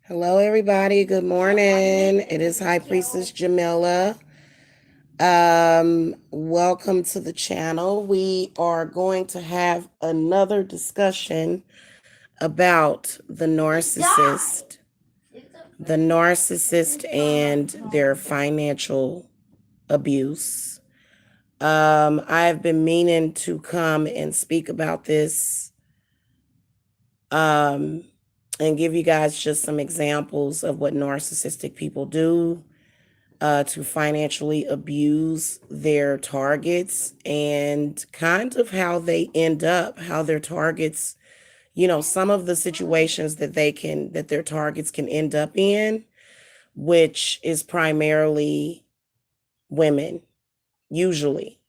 Hello, everybody. Good morning. It is High Priestess Jamila. Welcome to the channel. We are going to have another discussion about the narcissist and their financial abuse. I've been meaning to come and speak about this um, and give you guys just some examples of what narcissistic people do to financially abuse their targets and kind of how they end up, how their targets, some of the situations that their targets can end up in, which is primarily women, usually.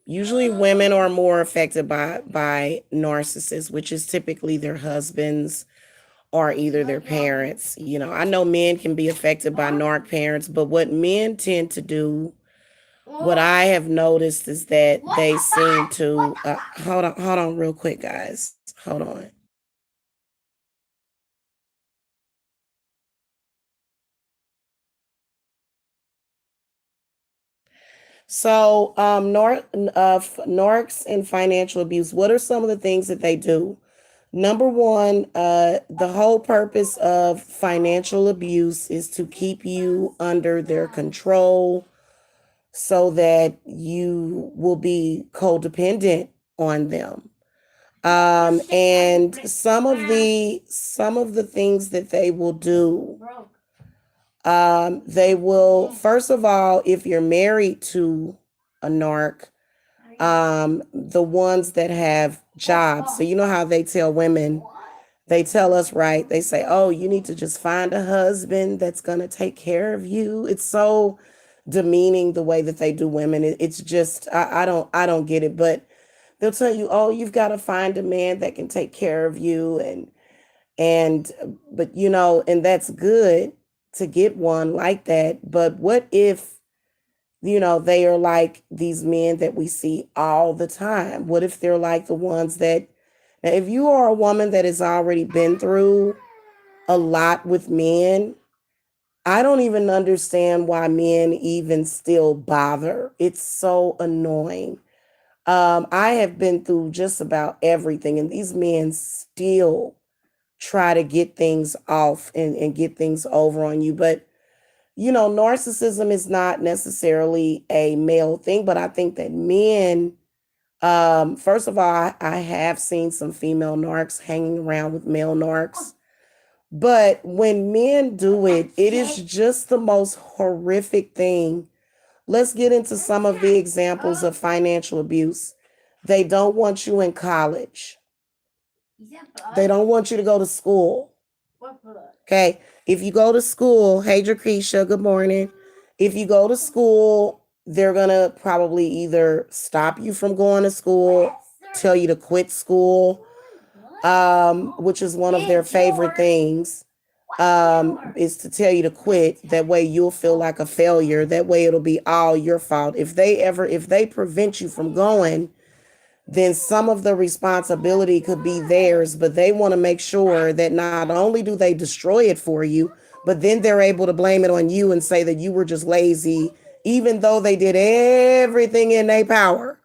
Usually women are more affected by narcissists, which is typically their husbands or either their parents. I know men can be affected by narc parents, but what men tend to do, what I have noticed is that they seem to hold on real quick, guys. Hold on. So, narcs and financial abuse, what are some of the things that they do? Number one, the whole purpose of financial abuse is to keep you under their control so that you will be codependent on them. And some of the things that they will do, they will, first of all, if you're married to a narc, the ones that have jobs. So you know how they tell women, they tell us, right? They say, "Oh, you need to just find a husband that's gonna take care of you." It's so demeaning the way that they do women. It's just I don't get it. But they'll tell you, "Oh, you've got to find a man that can take care of you," and but and that's good to get one like that. But what if they are like these men that we see all the time? What if they're like the ones that, now, if you are a woman that has already been through a lot with men, I don't even understand why men even still bother. It's so annoying. I have been through just about everything, and these men still try to get things off and get things over on you. But narcissism is not necessarily a male thing, but I think that men, first of all, I have seen some female narcs hanging around with male narcs. But when men do it, it is just the most horrific thing. Let's get into some of the examples of financial abuse. They don't want you in college. They don't want you to go to school. Okay. If you go to school, hey, Drakesha, good morning. If you go to school, they're going to probably either stop you from going to school, tell you to quit school, which is one of their favorite things, is to tell you to quit. That way you'll feel like a failure. That way it'll be all your fault. If they prevent you from going, then some of the responsibility could be theirs, but they want to make sure that not only do they destroy it for you, but then they're able to blame it on you and say that you were just lazy, even though they did everything in their power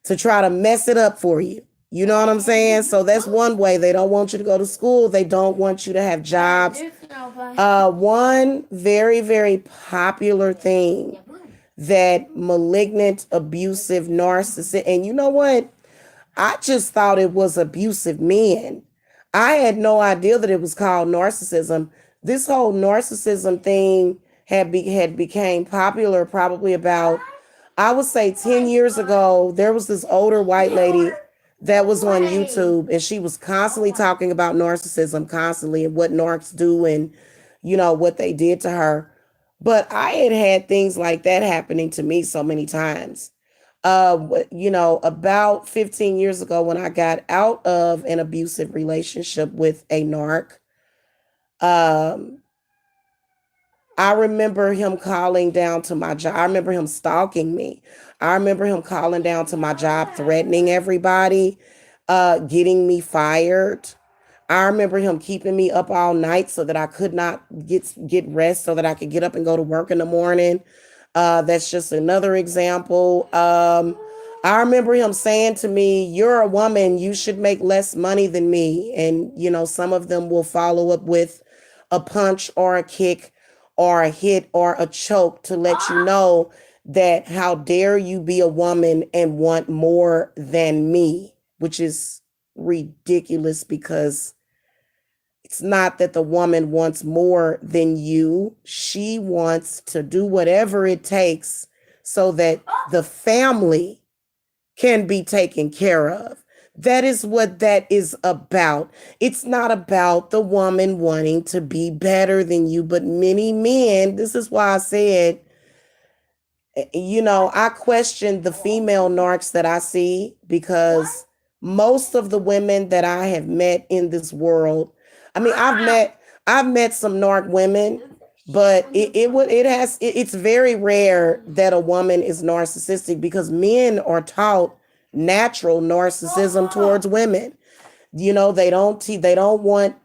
to try to mess it up for you. You know what I'm saying? So that's one way. They don't want you to go to school. They don't want you to have jobs. One very, very popular thing that malignant, abusive, narcissist, and you know what? I just thought it was abusive men. I had no idea that it was called narcissism. This whole narcissism thing had became popular probably about, I would say, 10 years ago. There was this older white lady that was on YouTube, and she was constantly talking about narcissism, constantly, and what narcs do, and what they did to her. But I had things like that happening to me so many times. About 15 years ago, when I got out of an abusive relationship with a narc, um, I remember him calling down to my job. I remember him stalking me. I remember him calling down to my job, threatening everybody, getting me fired. I remember him keeping me up all night so that I could not get rest, so that I could get up and go to work in the morning. That's just another example. I remember him saying to me, "You're a woman. You should make less money than me." And some of them will follow up with a punch or a kick or a hit or a choke to let you know that how dare you be a woman and want more than me, which is ridiculous, because it's not that the woman wants more than you. She wants to do whatever it takes so that the family can be taken care of. That is what that is about. It's not about the woman wanting to be better than you, but many men, this is why I said, I question the female narcs that I see, because most of the women that I have met in this world, I mean, I've met some narc women, but it's very rare that a woman is narcissistic, because men are taught natural narcissism towards women. They don't want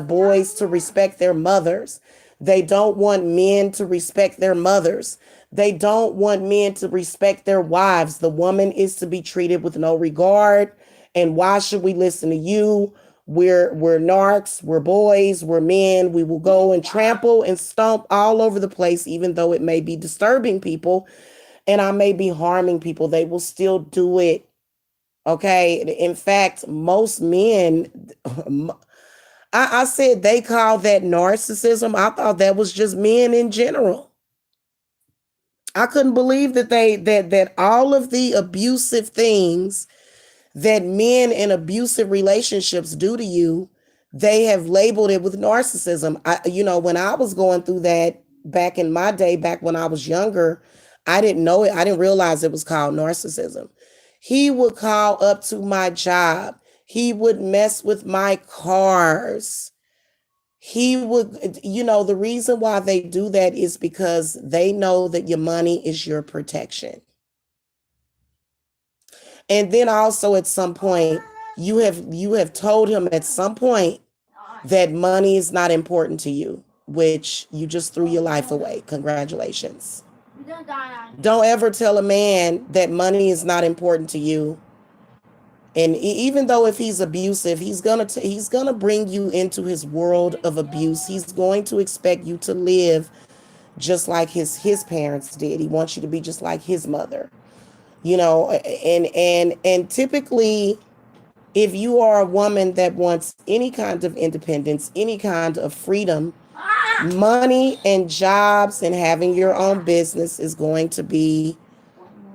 boys to respect their mothers. They don't want men to respect their mothers. They don't want men to respect their wives. The woman is to be treated with no regard. And why should we listen to you? We're narcs, we're boys, we're men. We will go and trample and stomp all over the place, even though it may be disturbing people and I may be harming people. They will still do it. Okay. In fact, most men, I said they call that narcissism. I thought that was just men in general. I couldn't believe that all of the abusive things that men in abusive relationships do to you, they have labeled it with narcissism. When I was going through that back in my day, back when I was younger, I didn't know it. I didn't realize it was called narcissism. He would call up to my job. He would mess with my cars. He would, the reason why they do that is because they know that your money is your protection. And then also at some point, you have told him at some point that money is not important to you, which you just threw your life away. Congratulations. Don't ever tell a man that money is not important to you. And even though if he's abusive, he's gonna bring you into his world of abuse. He's going to expect you to live just like his parents did. He wants you to be just like his mother. And typically, if you are a woman that wants any kind of independence, any kind of freedom, money and jobs and having your own business is going to be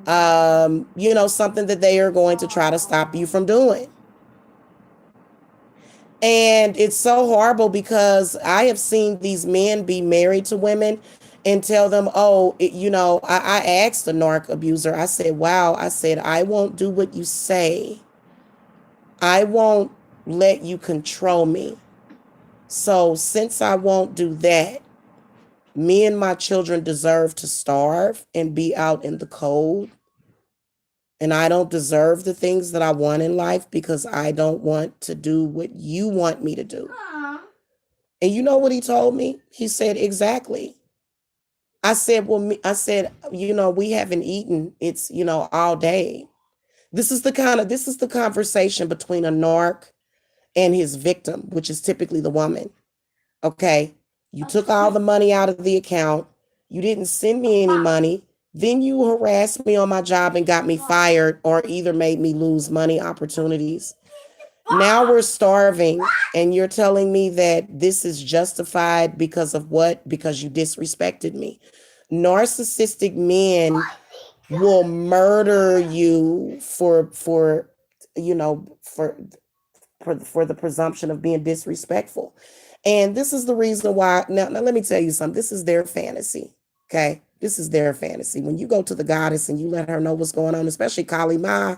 something that they are going to try to stop you from doing. And it's so horrible, because I have seen these men be married to women and tell them, oh, I asked the narc abuser, I said, wow, I said, I won't do what you say. I won't let you control me. So since I won't do that, me and my children deserve to starve and be out in the cold. And I don't deserve the things that I want in life, because I don't want to do what you want me to do. And you know what he told me? He said, exactly. I said, we haven't eaten. It's, all day. This is the conversation between a narc and his victim, which is typically the woman. Okay. You took all the money out of the account. You didn't send me any money. Then you harassed me on my job and got me fired, or either made me lose money opportunities. Now we're starving, and you're telling me that this is justified because of what? Because you disrespected me. Narcissistic men will murder you for the presumption of being disrespectful. And this is the reason why. Now let me tell you something. This is their fantasy. Okay. This is their fantasy. When you go to the goddess and you let her know what's going on, especially Kali Ma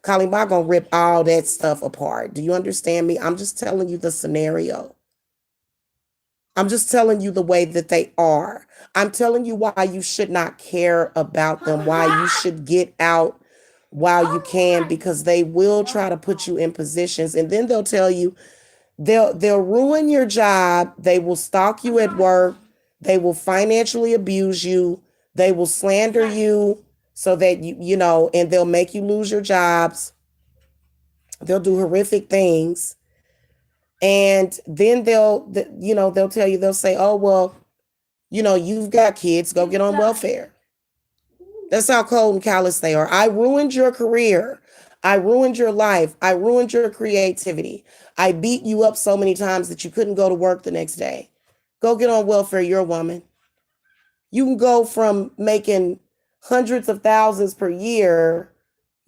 gonna rip all that stuff apart. Do you understand me? I'm just telling you the scenario. I'm just telling you the way that they are. I'm telling you why you should not care about them, why you should get out while you can, because they will try to put you in positions, and then they'll tell you They'll ruin your job. They will stalk you at work. They will financially abuse you. They will slander you so that and they'll make you lose your jobs. They'll do horrific things. And then they'll tell you, they'll say, "Oh, well, you've got kids, go get on welfare." That's how cold and callous they are. I ruined your career. I ruined your life. I ruined your creativity. I beat you up so many times that you couldn't go to work the next day. Go get on welfare. You're a woman. You can go from making hundreds of thousands per year,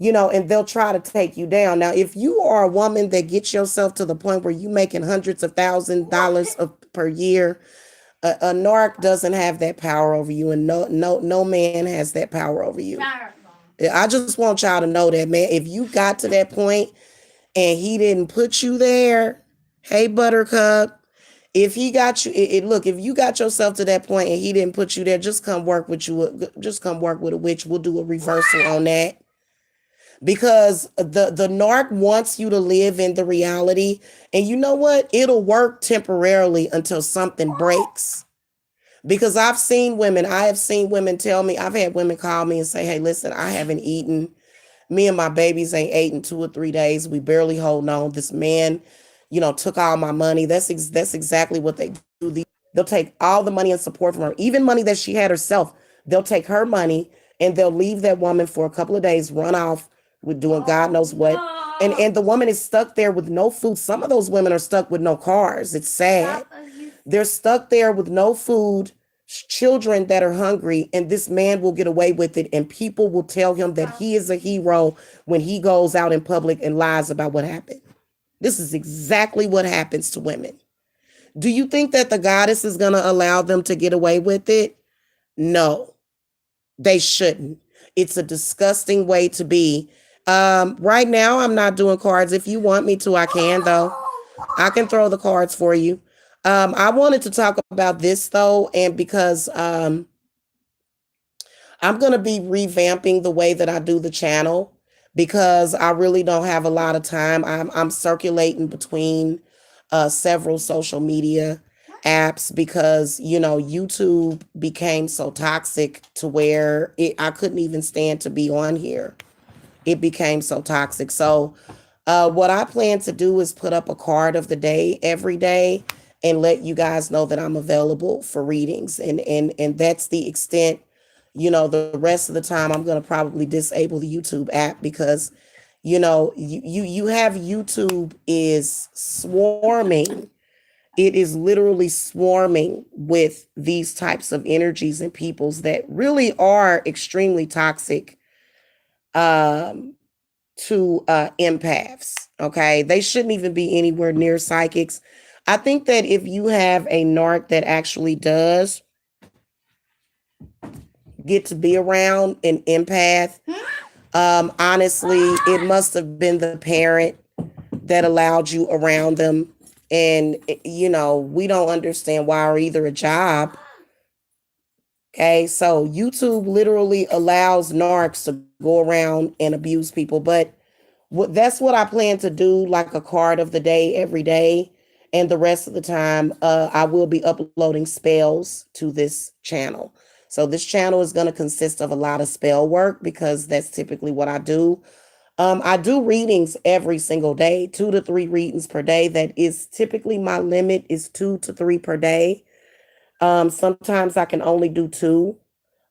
and they'll try to take you down. Now, if you are a woman that gets yourself to the point where you're making hundreds of $1,000s per year, a narc doesn't have that power over you, and no man has that power over you. I just want y'all to know that, man. If you got to that point and he didn't put you there, hey Buttercup, if he got you, look, if you got yourself to that point and he didn't put you there, just come work with you. Just come work with a witch. We'll do a reversal on that, because the narc wants you to live in the reality, and you know what? It'll work temporarily until something breaks. Because I have seen women tell me, I've had women call me and say, "Hey, listen, I haven't eaten. Me and my babies ain't ate in 2 or 3 days. We barely hold on. This man, took all my money." That's exactly what they do. They'll take all the money and support from her, even money that she had herself. They'll take her money and they'll leave that woman for a couple of days, run off with doing God knows what. And the woman is stuck there with no food. Some of those women are stuck with no cars. It's sad. They're stuck there with no food, children that are hungry, and this man will get away with it. And people will tell him that he is a hero when he goes out in public and lies about what happened. This is exactly what happens to women. Do you think that the goddess is going to allow them to get away with it? No, they shouldn't. It's a disgusting way to be. Right now, I'm not doing cards. If you want me to, I can, though. I can throw the cards for you. I wanted to talk about this, though, and because I'm going to be revamping the way that I do the channel, because I really don't have a lot of time. I'm circulating between several social media apps because, YouTube became so toxic to where I couldn't even stand to be on here. It became so toxic. So what I plan to do is put up a card of the day every day and let you guys know that I'm available for readings. And that's the extent. The rest of the time I'm going to probably disable the YouTube app because, you have YouTube is swarming. It is literally swarming with these types of energies and peoples that really are extremely toxic to empaths. Okay. They shouldn't even be anywhere near psychics. I think that if you have a narc that actually does get to be around an empath, honestly, it must have been the parent that allowed you around them. And, we don't understand why, or either a job. Okay. So YouTube literally allows narcs to go around and abuse people. But that's what I plan to do, like a card of the day every day. And the rest of the time, I will be uploading spells to this channel. So this channel is going to consist of a lot of spell work because that's typically what I do. I do readings every single day, 2 to 3 readings per day. That is typically my limit is 2 to 3 per day. Sometimes I can only do 2.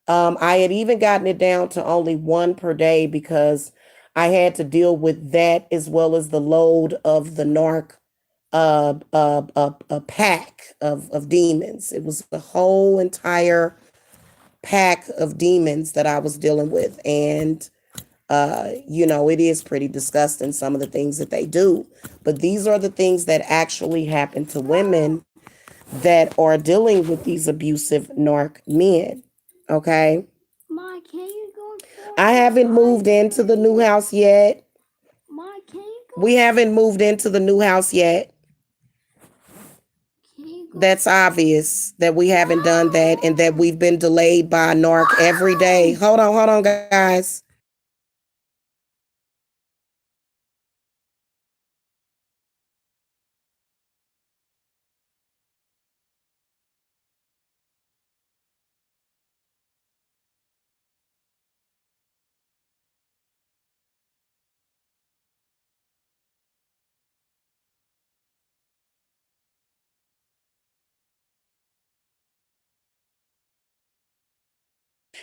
I had even gotten it down to only 1 per day because I had to deal with that as well as the load of the narc a pack of demons. It was the whole entire pack of demons that I was dealing with. And, it is pretty disgusting, some of the things that they do. But these are the things that actually happen to women that are dealing with these abusive narc men. Okay. Ma, can you go? I haven't moved into the new house yet. Ma, can you go? We haven't moved into the new house yet. That's obvious that we haven't done that and that we've been delayed by a narc every day. Hold on, guys.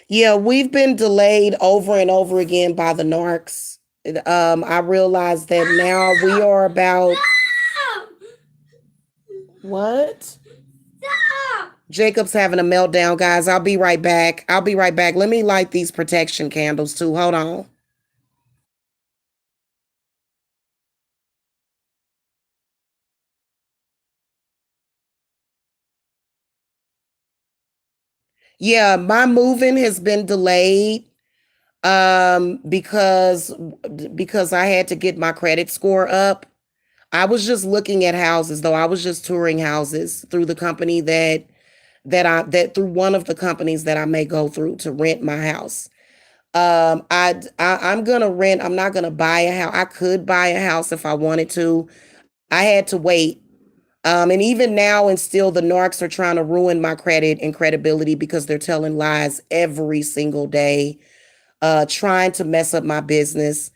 Yeah, we've been delayed over and over again by the narcs. I realize that now we are about what? Jacob's having a meltdown, guys. I'll be right back. I'll be right back. Let me light these protection candles too. Hold on. Yeah, my moving has been delayed because I had to get my credit score up. I was just looking at houses though. I was just touring houses through the company that through one of the companies that I may go through to rent my house. I'm gonna rent. I'm not gonna buy a house. I could buy a house if I wanted to. I had to wait. And even now, and still, the narcs are trying to ruin my credit and credibility because they're telling lies every single day, trying to mess up my business.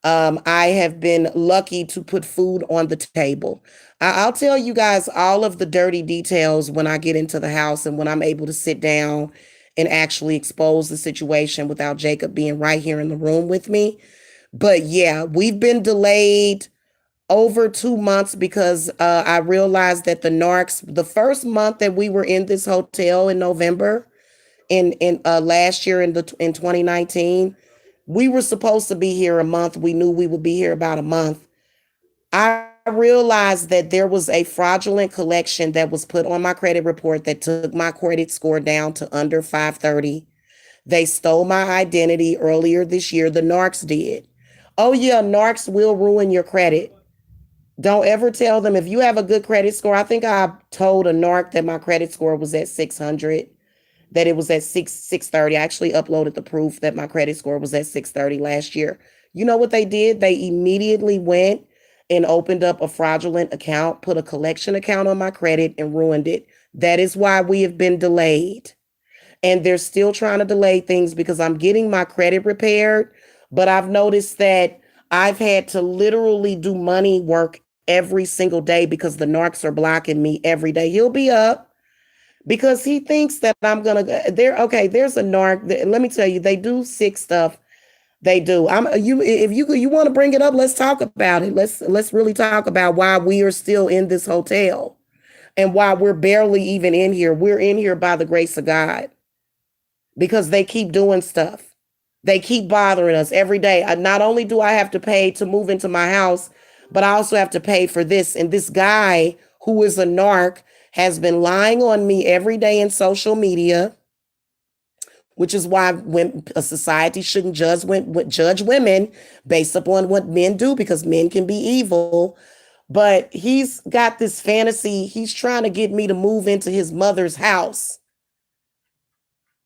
I have been lucky to put food on the table. I'll tell you guys all of the dirty details when I get into the house and when I'm able to sit down and actually expose the situation without Jacob being right here in the room with me. But yeah, we've been delayed over 2 months because I realized that the narcs, the first month that we were in this hotel in November, in last year in 2019, we were supposed to be here a month. We knew we would be here about a month. I realized that there was a fraudulent collection that was put on my credit report that took my credit score down to under 530. They stole my identity earlier this year. The narcs did. Oh yeah, narcs will ruin your credit. Don't ever tell them if you have a good credit score. I think I told a narc that my credit score was at 600, that it was at 630. I actually uploaded the proof that my credit score was at 630 last year. You know what they did? They immediately went and opened up a fraudulent account, put a collection account on my credit and ruined it. That is why we have been delayed. And they're still trying to delay things because I'm getting my credit repaired, but I've noticed that I've had to literally do money work every single day because the narcs are blocking me every day. He'll be up because he thinks that I'm gonna there. Okay, there's a narc. Let me tell you, they do sick stuff. They do. I'm you. If you want to bring it up, let's talk about it. Let's really talk about why we are still in this hotel and why we're barely even in here. We're in here by the grace of God because they keep doing stuff. They keep bothering us every day. Not only do I have to pay to move into my house, but I also have to pay for this. And this guy who is a narc has been lying on me every day in social media, which is why when a society shouldn't judge women based upon what men do because men can be evil. But he's got this fantasy. He's trying to get me to move into his mother's house.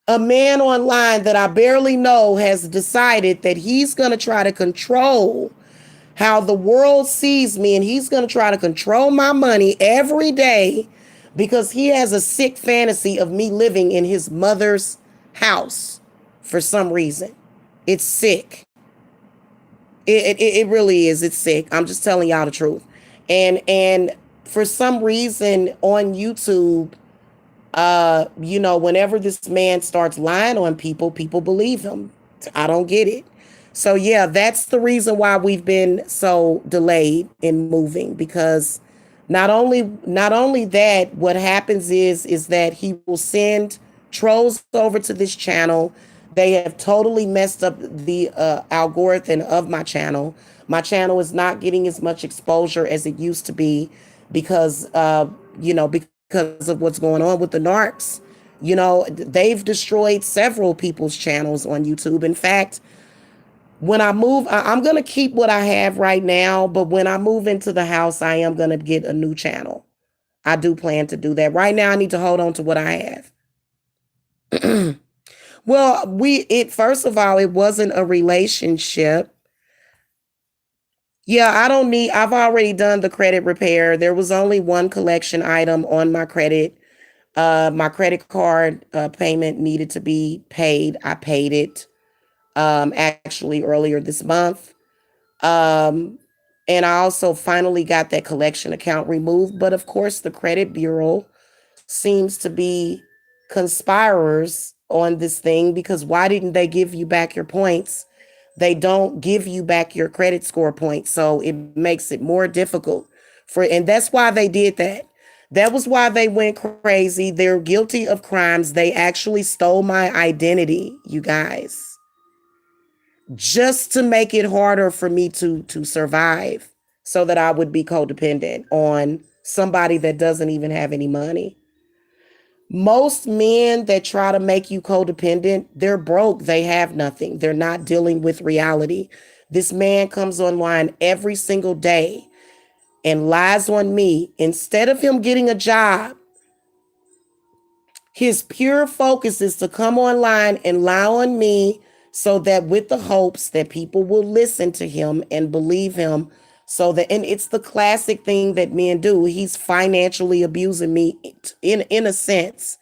A man online that I barely know has decided that he's going to try to control how the world sees me and he's going to try to control my money every day because he has a sick fantasy of me living in his mother's house for some reason. It's sick. It really is. It's sick. I'm just telling y'all the truth. And for some reason on YouTube, whenever this man starts lying on people, people believe him. I don't get it. So yeah, that's the reason why we've been so delayed in moving because not only that, what happens is that he will send trolls over to this channel. They have totally messed up the algorithm of my channel. My channel is not getting as much exposure as it used to be because because of what's going on with the narcs. They've destroyed several people's channels on YouTube. In fact, when I move, I'm going to keep what I have right now, but when I move into the house, I am going to get a new channel. I do plan to do that. Right now, I need to hold on to what I have. Well, first of all, it wasn't a relationship. Yeah, I've already done the credit repair. There was only one collection item on my credit. My credit card payment needed to be paid. I paid it actually earlier this month. Um, and I also finally got that collection account removed. But of course, the credit bureau seems to be conspirators on this thing because why didn't they give you back your points? They don't give you back your credit score points. So it makes it more difficult and that's why they did that. That was why they went crazy. They're guilty of crimes. They actually stole my identity, you guys, just to make it harder for me to survive so that I would be codependent on somebody that doesn't even have any money. Most men that try to make you codependent, they're broke. They have nothing. They're not dealing with reality. This man comes online every single day and lies on me. Instead of him getting a job, his pure focus is to come online and lie on me so that with the hopes that people will listen to him and believe him. So that, and it's the classic thing that men do. He's financially abusing me in a sense.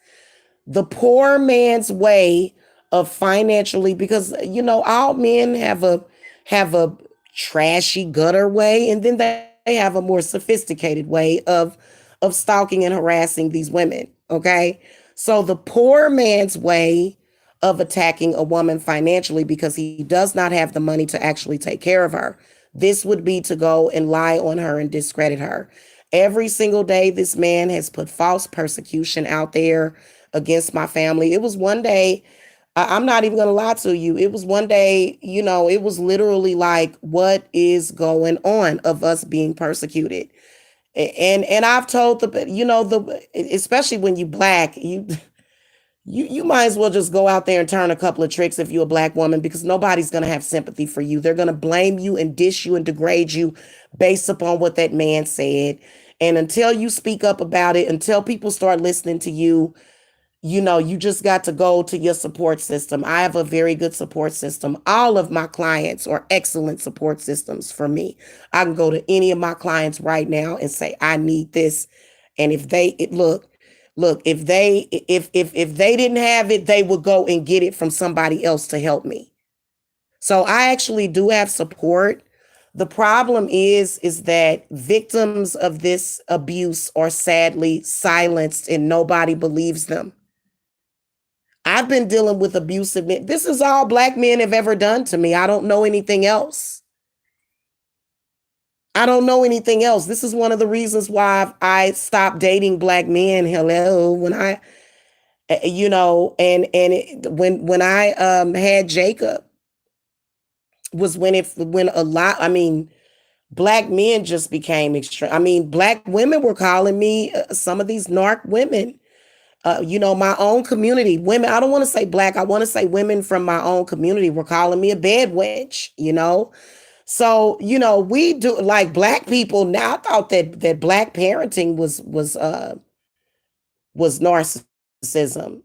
The poor man's way of financially, because all men have a trashy gutter way, and then they have a more sophisticated way of stalking and harassing these women. Okay. So the poor man's way of attacking a woman financially, because he does not have the money to actually take care of her, this would be to go and lie on her and discredit her. Every single day, this man has put false persecution out there against my family. It was one day, I'm not even going to lie to you. It was one day, it was literally like, what is going on of us being persecuted? And I've told especially when you black, you might as well just go out there and turn a couple of tricks if you're a black woman, because nobody's going to have sympathy for you. They're going to blame you and dish you and degrade you based upon what that man said. And until you speak up about it, until people start listening to you, you just got to go to your support system. I have a very good support system. All of my clients are excellent support systems for me. I can go to any of my clients right now and say, I need this. And if look, if they didn't have it, they would go and get it from somebody else to help me. So I actually do have support. The problem is that victims of this abuse are sadly silenced and nobody believes them. I've been dealing with abusive men. This is all black men have ever done to me. I don't know anything else. I don't know anything else. This is one of the reasons why I stopped dating black men. Hello, when I, when I had Jacob, was when a lot. I mean, black men just became extreme. I mean, black women were calling me some of these narc women. My own community, women, I don't want to say black, I want to say women from my own community were calling me a bed wench. So, we do, like, black people now. I thought that black parenting was narcissism.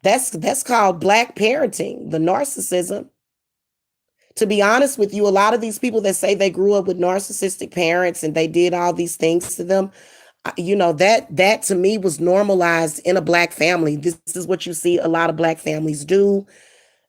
That's called black parenting, the narcissism. To be honest with you, a lot of these people that say they grew up with narcissistic parents and they did all these things to them, that to me was normalized in a black family. This is what you see a lot of black families do.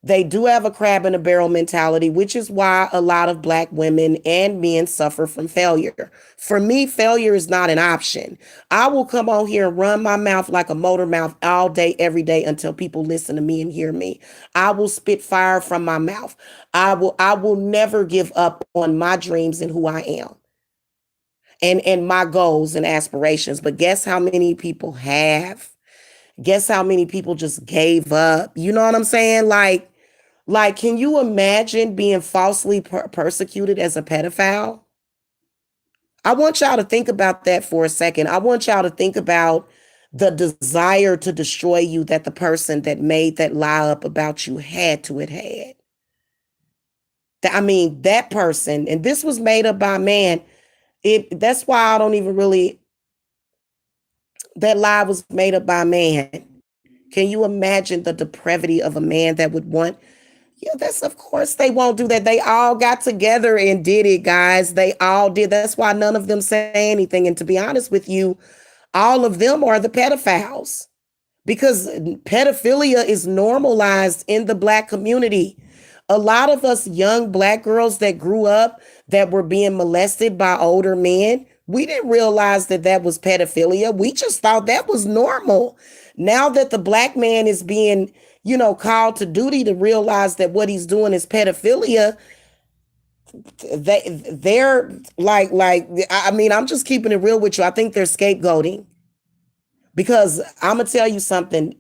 They do have a crab in a barrel mentality, which is why a lot of black women and men suffer from failure. For me, failure is not an option. I will come on here and run my mouth like a motor mouth all day, every day until people listen to me and hear me. I will spit fire from my mouth. I will never give up on my dreams and who I am. And my goals and aspirations. But guess how many people have? Guess how many people just gave up? You know what I'm saying? Like, can you imagine being falsely persecuted as a pedophile? I want y'all to think about that for a second. I want y'all to think about the desire to destroy you that the person that made that lie up about you had to have had. I mean, that person, and this was made up by a man. That's why I don't even really, that lie was made up by a man. Can you imagine the depravity of a man that would want? Yeah, that's, of course they won't do that. They all got together and did it, guys. They all did. That's why none of them say anything. And to be honest with you, all of them are the pedophiles, because pedophilia is normalized in the black community. A lot of us young black girls that grew up that were being molested by older men, we didn't realize that that was pedophilia. We just thought that was normal. Now that the black man is being, called to duty to realize that what he's doing is pedophilia, they're I mean, I'm just keeping it real with you. I think they're scapegoating because I'm gonna tell you something.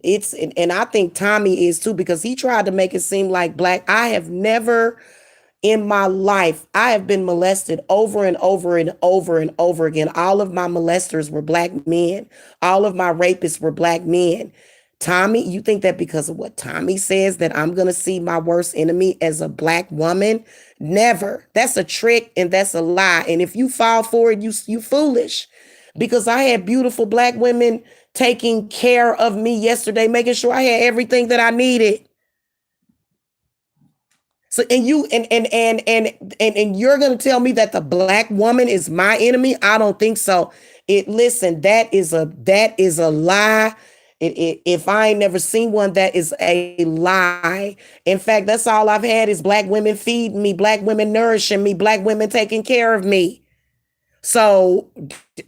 And I think Tommy is too, because he tried to make it seem like black. I have never in my life, I have been molested over and over and over and over again. All of my molesters were black men. All of my rapists were black men. Tommy, you think that because of what Tommy says that I'm going to see my worst enemy as a black woman? Never. That's a trick and that's a lie. And if you fall for it, you foolish. Because I had beautiful black women taking care of me yesterday, making sure I had everything that I needed. So and you're gonna tell me that the black woman is my enemy? I don't think so. Listen, that is a lie. If I ain't never seen one, that is a lie. In fact, that's all I've had is black women feeding me, black women nourishing me, black women taking care of me. So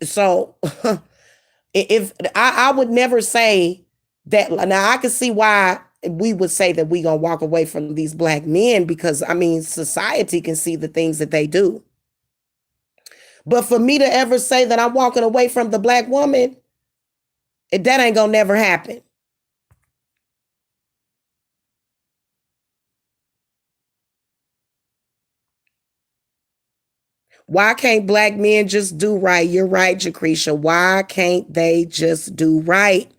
so if I would never say that. Now I can see why we would say that we gonna walk away from these black men, because I mean society can see the things that they do. But for me to ever say that I'm walking away from the black woman, that ain't gonna never happen. Why can't black men just do right? You're right, Jacretia. Why can't they just do right?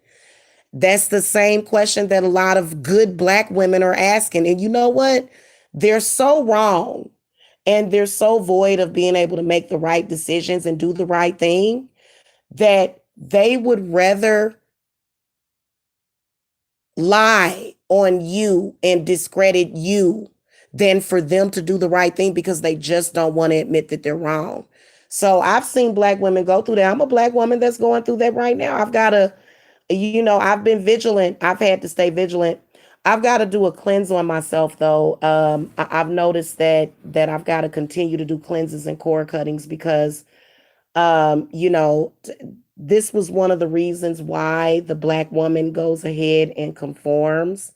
That's the same question that a lot of good black women are asking. And you know what? They're so wrong, and they're so void of being able to make the right decisions and do the right thing, that they would rather lie on you and discredit you than for them to do the right thing, because they just don't want to admit that they're wrong. So I've seen black women go through that. I'm a black woman that's going through that right now. I've been vigilant. I've had to stay vigilant. I've got to do a cleanse on myself though. I've noticed that I've got to continue to do cleanses and core cuttings because this was one of the reasons why the black woman goes ahead and conforms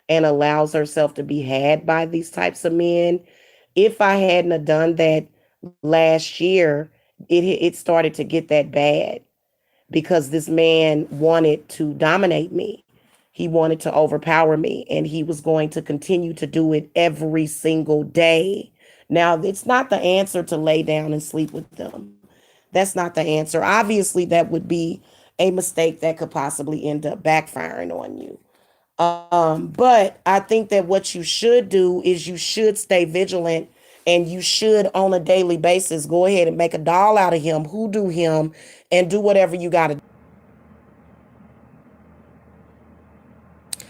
and allows herself to be had by these types of men. If I hadn't have done that last year, it started to get that bad because this man wanted to dominate me. He wanted to overpower me, and he was going to continue to do it every single day. Now, it's not the answer to lay down and sleep with them. That's not the answer. Obviously, that would be a mistake that could possibly end up backfiring on you. But I think that what you should do is you should stay vigilant, and you should on a daily basis go ahead and make a doll out of him, hoodoo him, and do whatever you got to.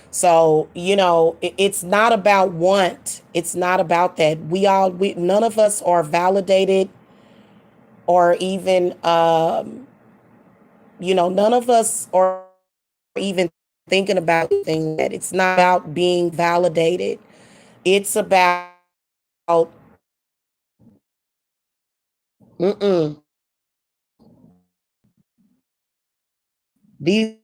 So, it's not about want. It's not about that. None of us are validated or even, none of us are even thinking about anything. That it's not about being validated. It's about, mm-mm, these,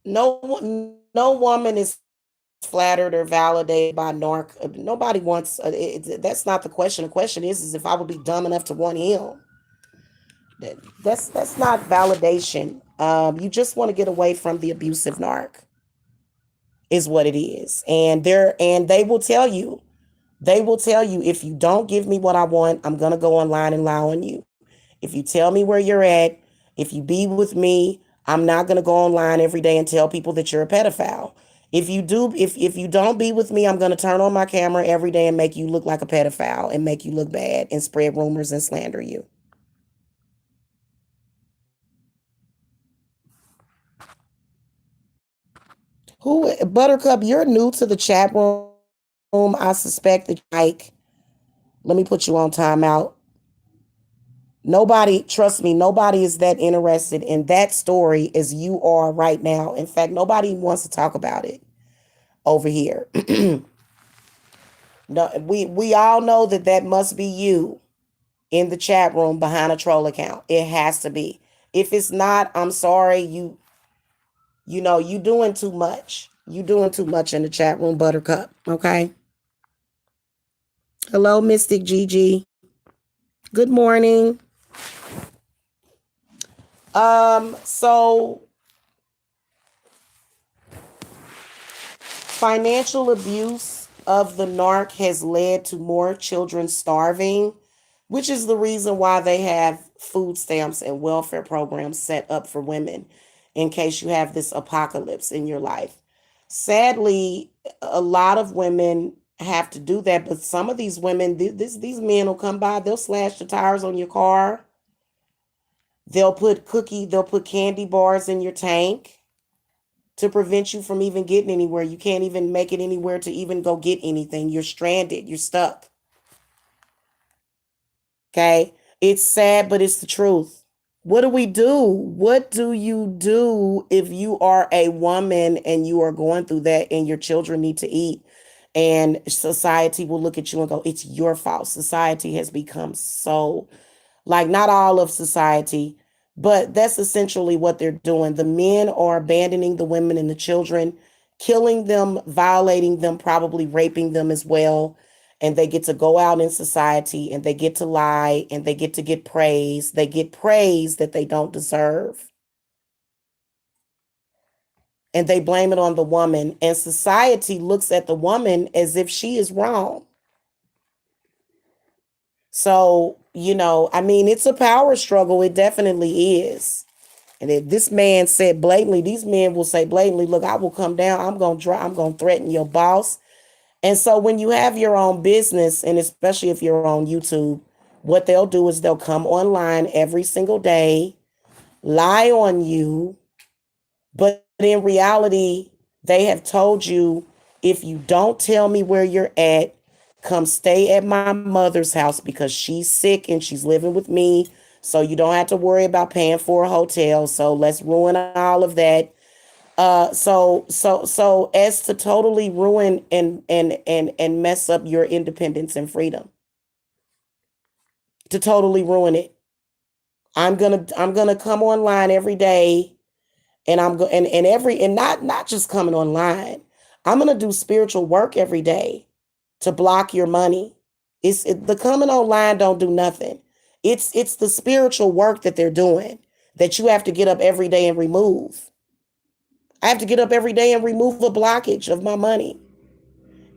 no woman is flattered or validated by narc. Nobody wants, that's not the question. The question is if I would be dumb enough to want him. That's not validation. You just want to get away from the abusive narc, is what it is. And they will tell you if you don't give me what I want, I'm gonna go online and lie on you. If you tell me where you're at, if you be with me, I'm not gonna go online every day and tell people that you're a pedophile. If you don't be with me, I'm gonna turn on my camera every day and make you look like a pedophile and make you look bad and spread rumors and slander you. Who Buttercup, you're new to the chat room. I suspect that like, let me put you on timeout. Nobody, trust me, nobody is that interested in that story as you are right now. In fact, nobody wants to talk about it over here. No, we all know that must be you in the chat room behind a troll account. It has to be. If it's not, I'm sorry. You doing too much. You doing too much in the chat room, Buttercup. Okay. Hello, Mystic Gigi. Good morning. So financial abuse of the narc has led to more children starving, which is the reason why they have food stamps and welfare programs set up for women in case you have this apocalypse in your life. Sadly, a lot of women have to do that, but some of these women, these men will come by, they'll slash the tires on your car. They'll put candy bars in your tank to prevent you from even getting anywhere. You can't even make it anywhere to even go get anything. You're stranded. You're stuck. Okay? It's sad, but it's the truth. What do we do? What do you do if you are a woman and you are going through that and your children need to eat? And society will look at you and go, it's your fault. Society has become so, like, not all of society, but that's essentially what they're doing. The men are abandoning the women and the children, killing them, violating them, probably raping them as well. And they get to go out in society and they get to lie and they get praise. They get praise that they don't deserve. And they blame it on the woman. And society looks at the woman as if she is wrong. So, I mean, it's a power struggle. It definitely is. And if this man said blatantly, these men will say blatantly, look, I will come down. I'm going to threaten your boss. And so when you have your own business, and especially if you're on YouTube, what they'll do is they'll come online every single day, lie on you. But in reality, they have told you, if you don't tell me where you're at, come stay at my mother's house because she's sick and she's living with me. So you don't have to worry about paying for a hotel. So let's ruin all of that. So as to totally ruin and mess up your independence and freedom. To totally ruin it. I'm gonna come online every day, and I'm go and not just coming online. I'm gonna do spiritual work every day to block your money. The coming online don't do nothing. It's the spiritual work that they're doing that you have to get up every day and remove. I have to get up every day and remove a blockage of my money.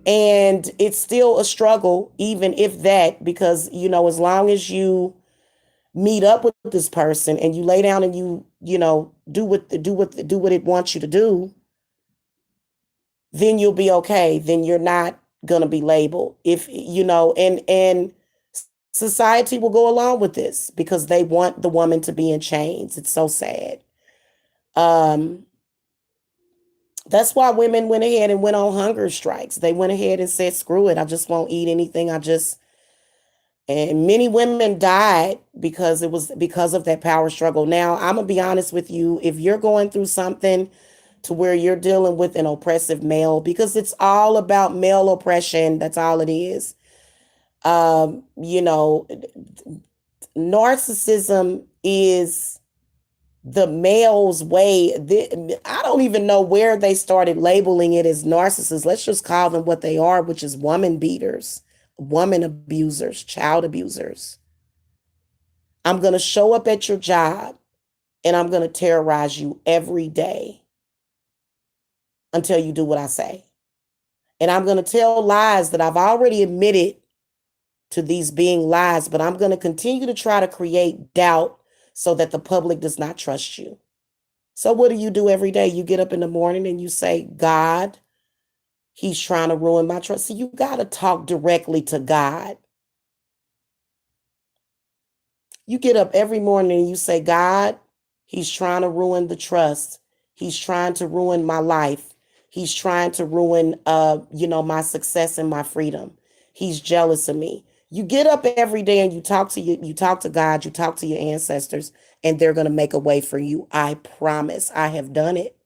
And it's still a struggle, even if that, because, as long as you meet up with this person and you lay down and do what it wants you to do, then you'll be okay. Then you're not gonna be labeled. If and society will go along with this because they want the woman to be in chains. It's so sad. Um, That's why women went ahead and went on hunger strikes. They went ahead and said, screw it, I just won't eat anything. And many women died because it was because of that power struggle. Now, I'm going to be honest with you. If you're going through something to where you're dealing with an oppressive male, because it's all about male oppression, that's all it is. Um, you know, Narcissism is the male's way. I don't even know where they started labeling it as narcissists. Let's just call them what they are, which is woman beaters, woman abusers, child abusers. I'm going to show up at your job and I'm going to terrorize you every day until you do what I say. And I'm going to tell lies that I've already admitted to these being lies, but I'm going to continue to try to create doubt so that the public does not trust you. So what do you do every day? You get up in the morning and you say, God, he's trying to ruin my trust. So you got to talk directly to God. You get up every morning and you say, God, he's trying to ruin the trust. He's trying to ruin my life. He's trying to ruin, my success and my freedom. He's jealous of me. You get up every day and you talk to God, you talk to your ancestors, and they're going to make a way for you. I promise. I have done it.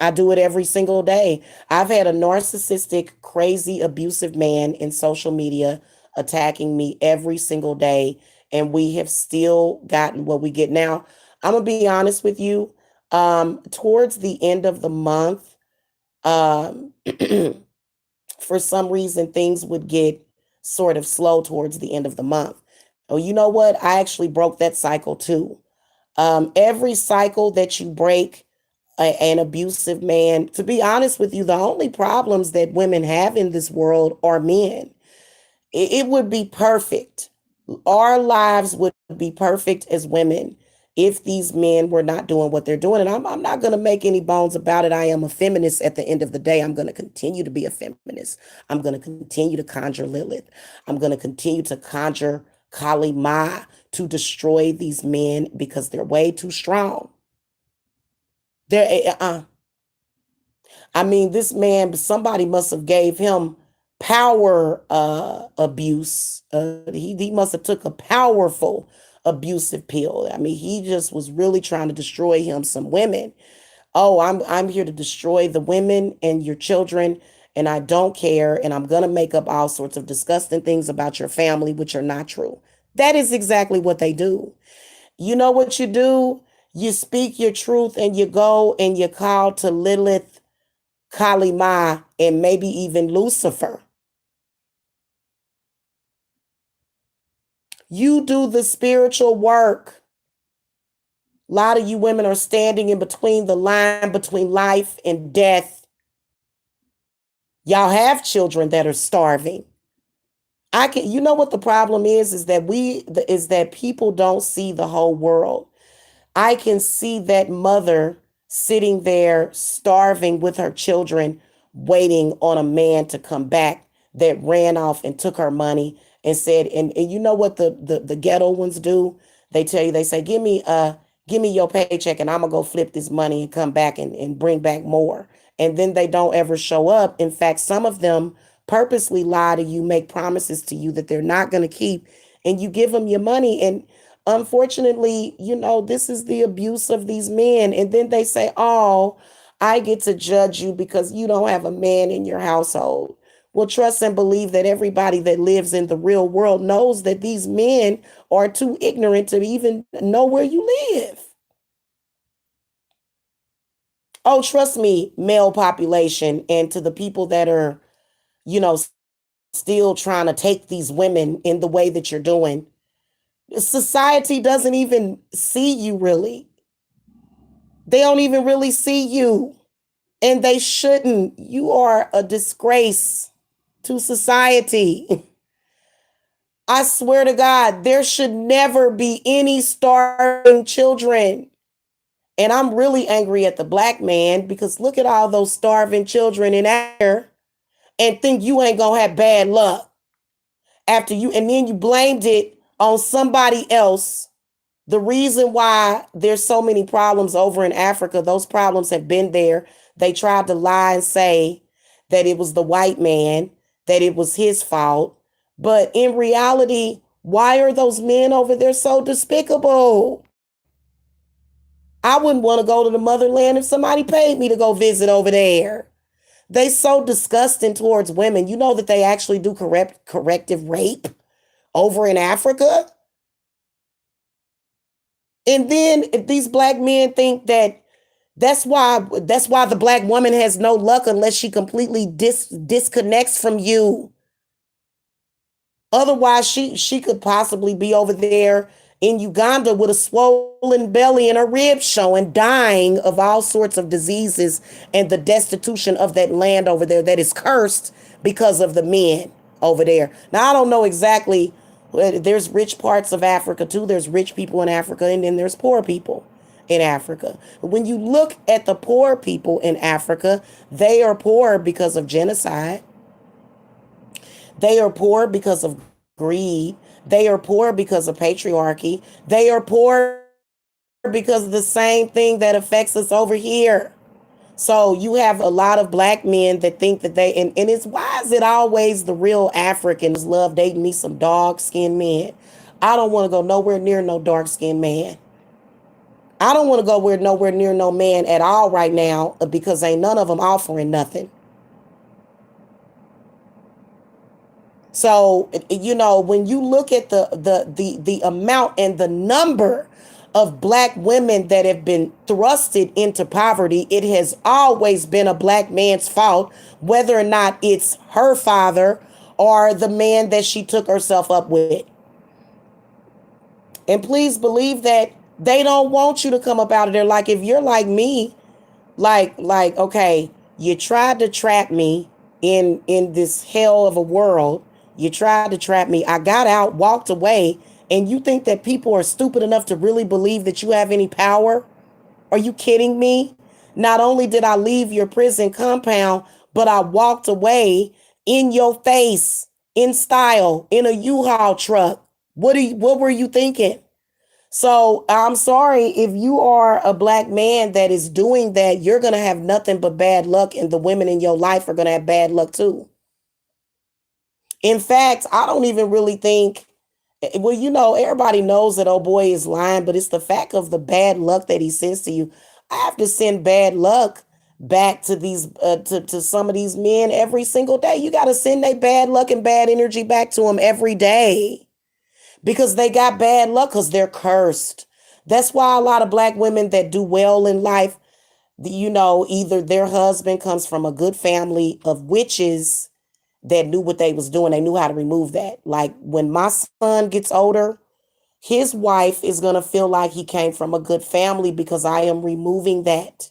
I do it every single day. I've had a narcissistic, crazy, abusive man in social media attacking me every single day, and we have still gotten what we get. Now, I'm going to be honest with you. Towards the end of the month, um, for some reason, things would get sort of slow towards the end of the month. Oh, you know what? I actually broke that cycle too. Every cycle that you break, an abusive man, to be honest with you, the only problems that women have in this world are men. It would be perfect. Our lives would be perfect as women if these men were not doing what they're doing. And I'm not going to make any bones about it. I am a feminist at the end of the day. I'm going to continue to be a feminist. I'm going to continue to conjure Lilith. I'm going to continue to conjure Kali Ma to destroy these men because they're way too strong. I mean, this man, somebody must have gave him power abuse. He must have took a powerful abusive pill. I mean, he just was really trying to destroy him some women. Oh, I'm here to destroy the women and your children, and I don't care, and I'm gonna make up all sorts of disgusting things about your family, which are not true. That is exactly what they do. You know what you do? You speak your truth and you go and you call to Lilith, Kali Ma, and maybe even Lucifer. You do the spiritual work. A lot of you women are standing in between the line between life and death. Y'all have children that are starving. You know what the problem is that people don't see the whole world. I can see that mother sitting there starving with her children, waiting on a man to come back that ran off and took her money and said, and you know what the ghetto ones do? They tell you, they say, give me your paycheck and I'm gonna go flip this money and come back and bring back more. And then they don't ever show up. In fact, some of them purposely lie to you, make promises to you that they're not gonna keep, and you give them your money. And unfortunately, this is the abuse of these men. And then they say, oh, I get to judge you because you don't have a man in your household. Well, trust and believe that everybody that lives in the real world knows that these men are too ignorant to even know where you live. Oh, trust me, male population, and to the people that are, you know, still trying to take these women in the way that you're doing. Society doesn't even see you really. They don't even really see you. And they shouldn't. You are a disgrace to society. I swear to God, there should never be any starving children. And I'm really angry at the black man because look at all those starving children in there and think you ain't gonna have bad luck after you, and then you blamed it on somebody else. The reason why there's so many problems over in Africa, those problems have been there. They tried to lie and say that it was the white man, that it was his fault. But in reality, why are those men over there so despicable? I wouldn't want to go to the motherland if somebody paid me to go visit over there. They so disgusting towards women. You know that they actually do corrective rape over in Africa? And then if these black men think that that's why the black woman has no luck unless she completely disconnects from you. Otherwise, she could possibly be over there in Uganda with a swollen belly and a rib showing, dying of all sorts of diseases and the destitution of that land over there that is cursed because of the men over there. Now, I don't know exactly. There's rich parts of Africa too. There's rich people in Africa, and then there's poor people in Africa. When you look at the poor people in Africa, they are poor because of genocide. They are poor because of greed. They are poor because of patriarchy. They are poor because of the same thing that affects us over here. So you have a lot of black men that think that and it's why is it always the real Africans love dating me some dark skinned men? I don't want to go nowhere near no dark skinned man. I don't want to go nowhere near no man at all right now because ain't none of them offering nothing. So, when you look at the amount and the number of black women that have been thrusted into poverty, it has always been a black man's fault, whether or not it's her father or the man that she took herself up with. And please believe that they don't want you to come up out of there. Like if you're like me, okay, you tried to trap me in this hell of a world. You tried to trap me. I got out, walked away, and you think that people are stupid enough to really believe that you have any power? Are you kidding me? Not only did I leave your prison compound, but I walked away in your face, in style, in a U-Haul truck. What were you thinking? So I'm sorry if you are a black man that is doing that, you're going to have nothing but bad luck, and the women in your life are going to have bad luck too. In fact, I don't even really think, well, everybody knows that old boy is lying, but it's the fact of the bad luck that he sends to you. I have to send bad luck back to these to some of these men every single day. You got to send their bad luck and bad energy back to them every day because they got bad luck because they're cursed. That's why a lot of black women that do well in life, either their husband comes from a good family of witches that knew what they was doing. They knew how to remove that. Like when my son gets older, his wife is going to feel like he came from a good family because I am removing that.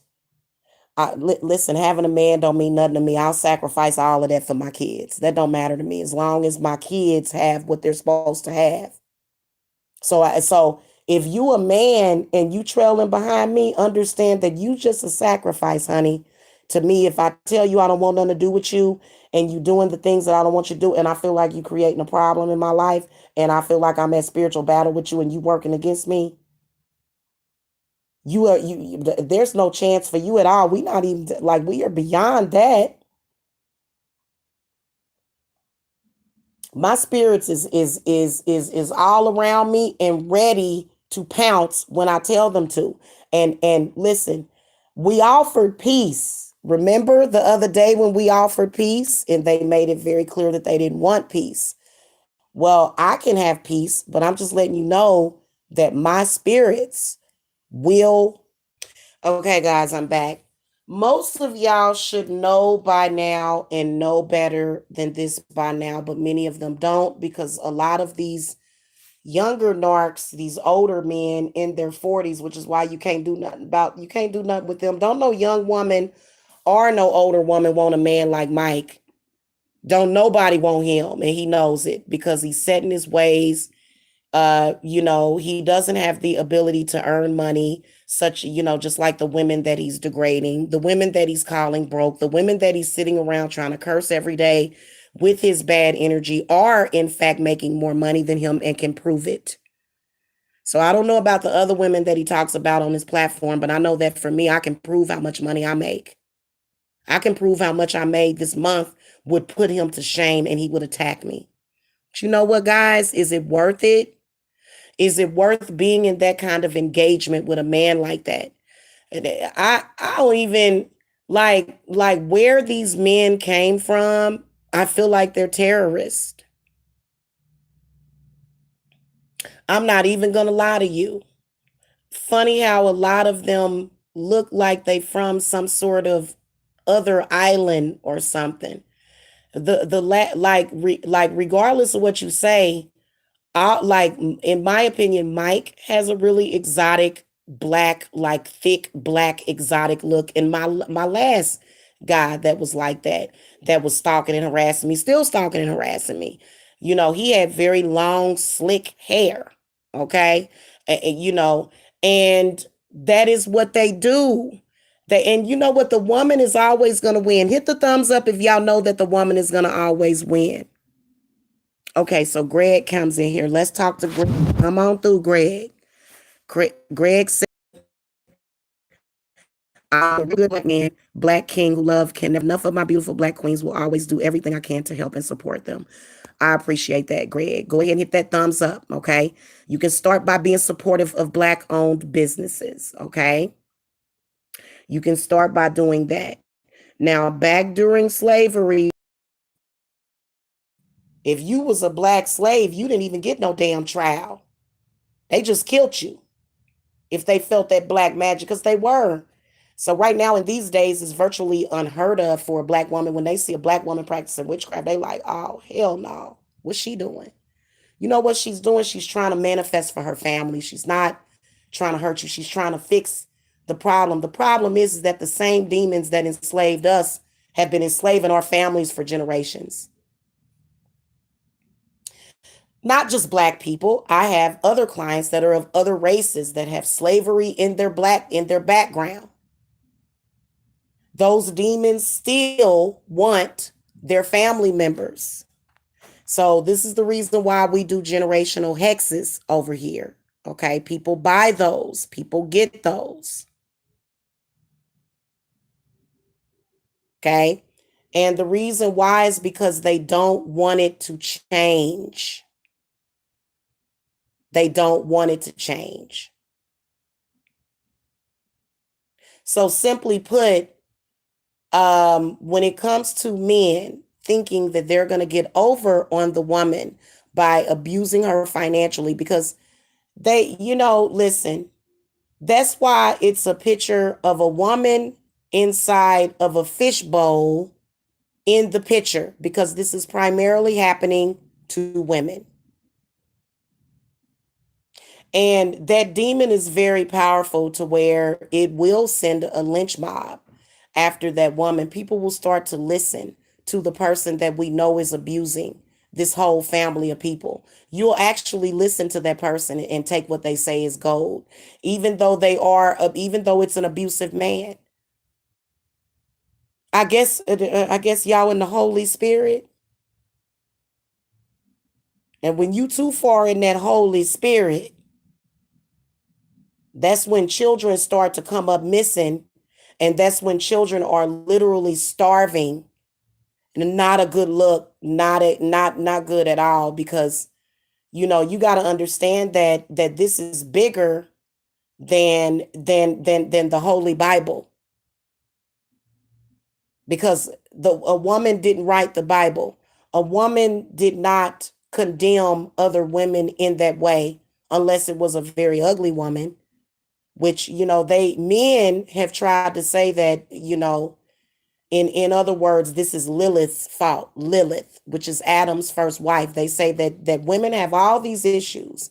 Listen, having a man don't mean nothing to me. I'll sacrifice all of that for my kids. That don't matter to me as long as my kids have what they're supposed to have. So if you a man and you trailing behind me, understand that you just a sacrifice, honey. To me, if I tell you I don't want nothing to do with you and you doing the things that I don't want you to do, and I feel like you creating a problem in my life, and I feel like I'm at spiritual battle with you and you working against me, there's no chance for you at all. We not even like we are beyond that. My spirits is all around me and ready to pounce when I tell them to. And listen, we offered peace. Remember the other day when we offered peace and they made it very clear that they didn't want peace. Well, I can have peace, but I'm just letting you know that my spirits will. Okay, guys, I'm back. Most of y'all should know by now and know better than this by now, but many of them don't because a lot of these younger narcs, these older men in their 40s, which is why you can't do nothing with them. Don't no young woman or no older woman want a man like Mike. Don't nobody want him, and he knows it because he's set in his ways. He doesn't have the ability to earn money, just like the women that he's degrading, the women that he's calling broke, the women that he's sitting around trying to curse every day with his bad energy are in fact making more money than him and can prove it. So I don't know about the other women that he talks about on his platform, but I know that for me, I can prove how much money I make. I can prove how much I made this month would put him to shame and he would attack me. But you know what, guys? Is it worth it? Is it worth being in that kind of engagement with a man like that? And I don't even like where these men came from. I feel like they're terrorists. I'm not even gonna lie to you. Funny how a lot of them look like they from some sort of other island or something. Regardless of what you say, in my opinion, Mike has a really exotic black, like thick black exotic look. And my last guy that was like that was stalking and harassing me, still stalking and harassing me. He had very long, slick hair. Okay, and that is what they do. And you know what? The woman is always going to win. Hit the thumbs up if y'all know that the woman is going to always win. Okay, so Greg comes in here. Let's talk to Greg. Come on through, Greg. Greg said, I'm a good black man, black king who love can never enough of my beautiful black queens will always do everything I can to help and support them. I appreciate that, Greg. Go ahead and hit that thumbs up, okay? You can start by being supportive of black-owned businesses, okay? You can start by doing that. Now, back during slavery, if you was a black slave, you didn't even get no damn trial. They just killed you. if they felt that black magic, because they were. So right now in these days, it's virtually unheard of for a black woman. When they see a black woman practicing witchcraft, they like, oh, hell no. What's she doing? You know what she's doing? She's trying to manifest for her family. She's not trying to hurt you. She's trying to fix the problem. The problem is that the same demons that enslaved us have been enslaving our families for generations. Not just black people. I have other clients that are of other races that have slavery in their background. Those demons still want their family members. So this is the reason why we do generational hexes over here. Okay, people buy those, people get those. Okay, and the reason why is because they don't want it to change. They don't want it to change. So simply put, when it comes to men thinking that they're going to get over on the woman by abusing her financially, because listen, that's why it's a picture of a woman inside of a fishbowl in the picture, because this is primarily happening to women. And that demon is very powerful to where it will send a lynch mob after that woman. People will start to listen to the person that we know is abusing this whole family of people. You'll actually listen to that person and take what they say is gold, even though it's an abusive man. I guess y'all in the Holy Spirit. And when you too far in that Holy Spirit, that's when children start to come up missing. And that's when children are literally starving. And not a good look, not good at all, because you got to understand that this is bigger than the Holy Bible. Because a woman didn't write the Bible. A woman did not condemn other women in that way unless it was a very ugly woman, which men have tried to say that, in other words, this is Lilith's fault. Lilith, which is Adam's first wife. They say that women have all these issues,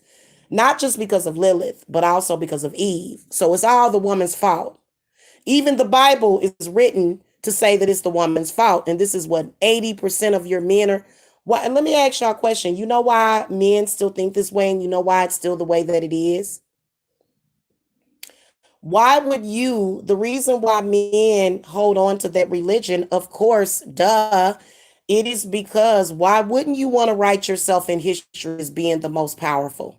not just because of Lilith, but also because of Eve. So it's all the woman's fault. Even the Bible is written to say that it's the woman's fault. And this is what 80% of your men are. Why? And let me ask y'all a question. You know why men still think this way, and you know why it's still the way that it is? The reason why men hold on to that religion, of course, duh, it is because why wouldn't you want to write yourself in history as being the most powerful?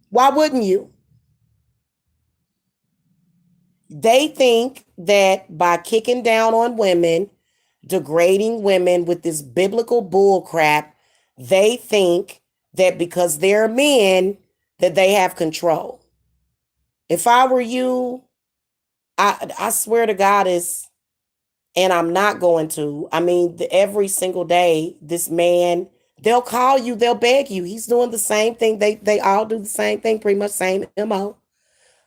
Why wouldn't you? They think that by kicking down on women, degrading women with this biblical bull crap, they think that because they're men, that they have control. If I were you, I swear to God and I'm not going to. I mean, every single day, this man, they'll call you, they'll beg you. He's doing the same thing. They all do the same thing, pretty much same MO.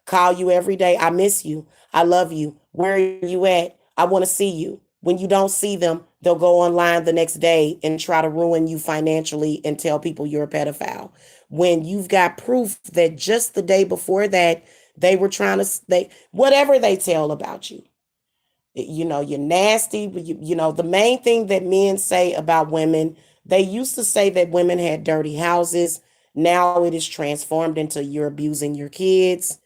Call you every day. I miss you. I love you. Where are you at? I want to see you. When you don't see them, they'll go online the next day and try to ruin you financially and tell people you're a pedophile. When you've got proof that just the day before that, they were trying to, whatever they tell about you, you're nasty. The main thing that men say about women, they used to say that women had dirty houses. Now it is transformed into you're abusing your kids,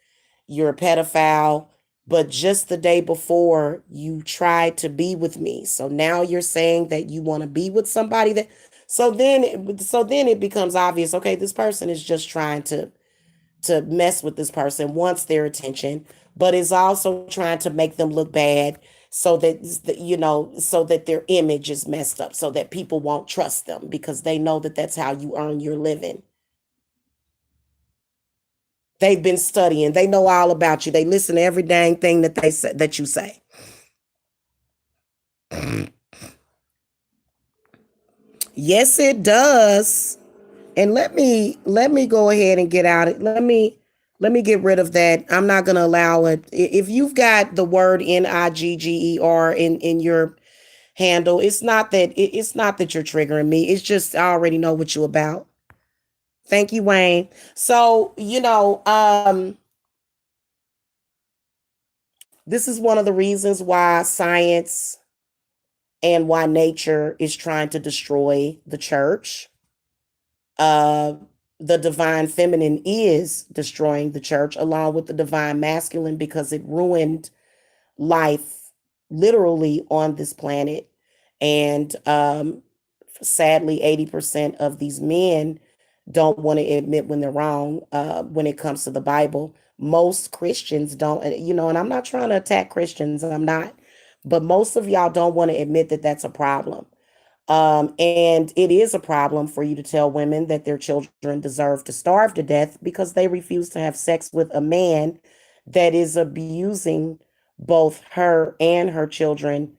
you're a pedophile. But just the day before, you tried to be with me. So now you're saying that you want to be with somebody that, so then it becomes obvious, okay, this person is just trying to mess with this person, wants their attention, but is also trying to make them look bad so that their image is messed up, so that people won't trust them because they know that that's how you earn your living. They've been studying. They know all about you. They listen to every dang thing that they say, that you say. Yes, it does. And let me go ahead and get out. Let me get rid of that. I'm not going to allow it. If you've got the word Nigger in your handle, it's not that you're triggering me. It's just I already know what you're about. Thank you, Wayne. So, this is one of the reasons why science and why nature is trying to destroy the church. Uh, the divine feminine is destroying the church along with the divine masculine because it ruined life literally on this planet. And sadly, 80% of these men don't want to admit when they're wrong when it comes to the Bible. Most Christians don't, and I'm not trying to attack Christians, I'm not. But most of y'all don't want to admit that that's a problem. And it is a problem for you to tell women that their children deserve to starve to death because they refuse to have sex with a man that is abusing both her and her children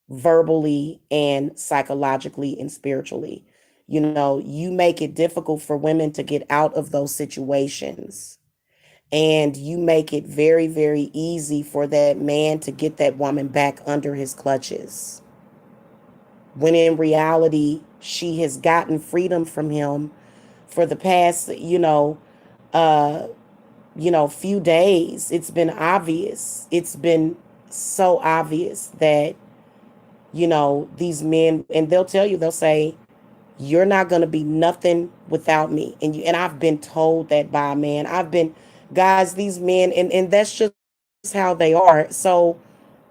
verbally and psychologically and spiritually. You make it difficult for women to get out of those situations. And you make it very, very easy for that man to get that woman back under his clutches when in reality she has gotten freedom from him for the past uh few days. It's been obvious, it's been so obvious that these men, and they'll tell you, they'll say you're not going to be nothing without me. And I've been told that by a man. I've been, guys, these men, and that's just how they are. So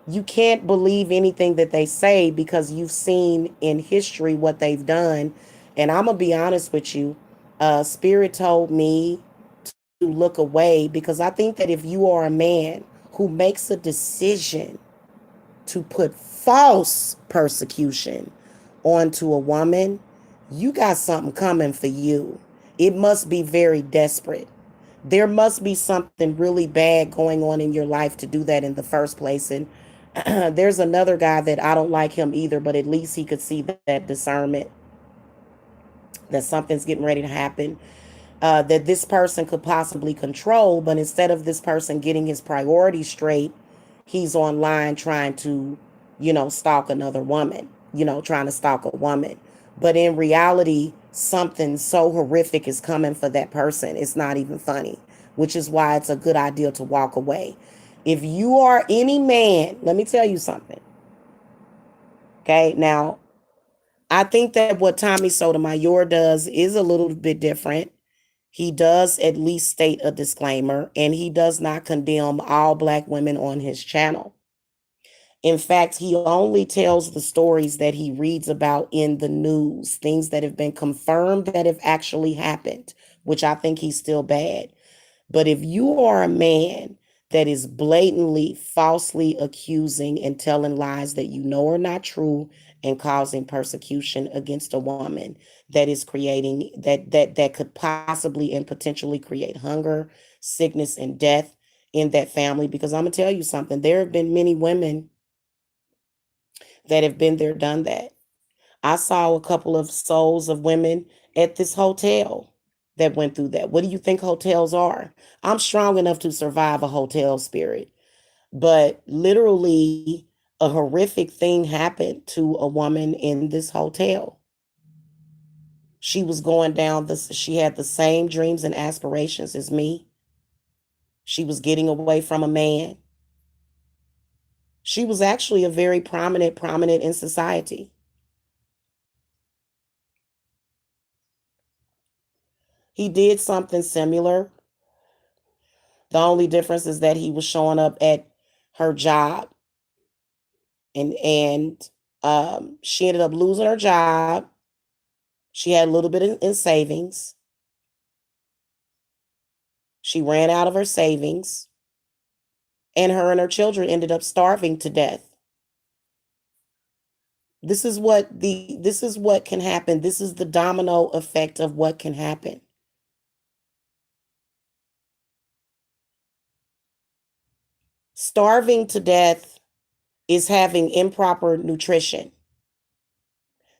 you can't believe anything that they say because you've seen in history what they've done. And I'm gonna be honest with you, Spirit told me to look away because I think that if you are a man who makes a decision to put false persecution onto a woman, you got something coming for you. It must be very desperate. There must be something really bad going on in your life to do that in the first place. And there's another guy that I don't like him either, but at least he could see that discernment that something's getting ready to happen, that this person could possibly control. But instead of this person getting his priorities straight, he's online trying to, stalk another woman, trying to stalk a woman. But in reality, something so horrific is coming for that person. It's not even funny, which is why it's a good idea to walk away. If you are any man, let me tell you something. Okay. Now, I think that what Tommy Sotomayor does is a little bit different. He does at least state a disclaimer, and he does not condemn all Black women on his channel. In fact, he only tells the stories that he reads about in the news, things that have been confirmed that have actually happened, which I think he's still bad. But if you are a man that is blatantly falsely accusing and telling lies that you know are not true and causing persecution against a woman, that is creating that could possibly and potentially create hunger, sickness, and death in that family. Because I'm gonna tell you something, there have been many women that have been there, done that. I saw a couple of souls of women at this hotel that went through that. What do you think hotels are? I'm strong enough to survive a hotel spirit, but literally a horrific thing happened to a woman in this hotel. She was going down this, she had the same dreams and aspirations as me. She was getting away from a man. She was actually a very prominent in society. He did something similar. The only difference is that he was showing up at her job, and she ended up losing her job. She had a little bit in savings. She ran out of her savings, and her children ended up starving to death. This is what can happen. This is the domino effect of what can happen. Starving to death is having improper nutrition.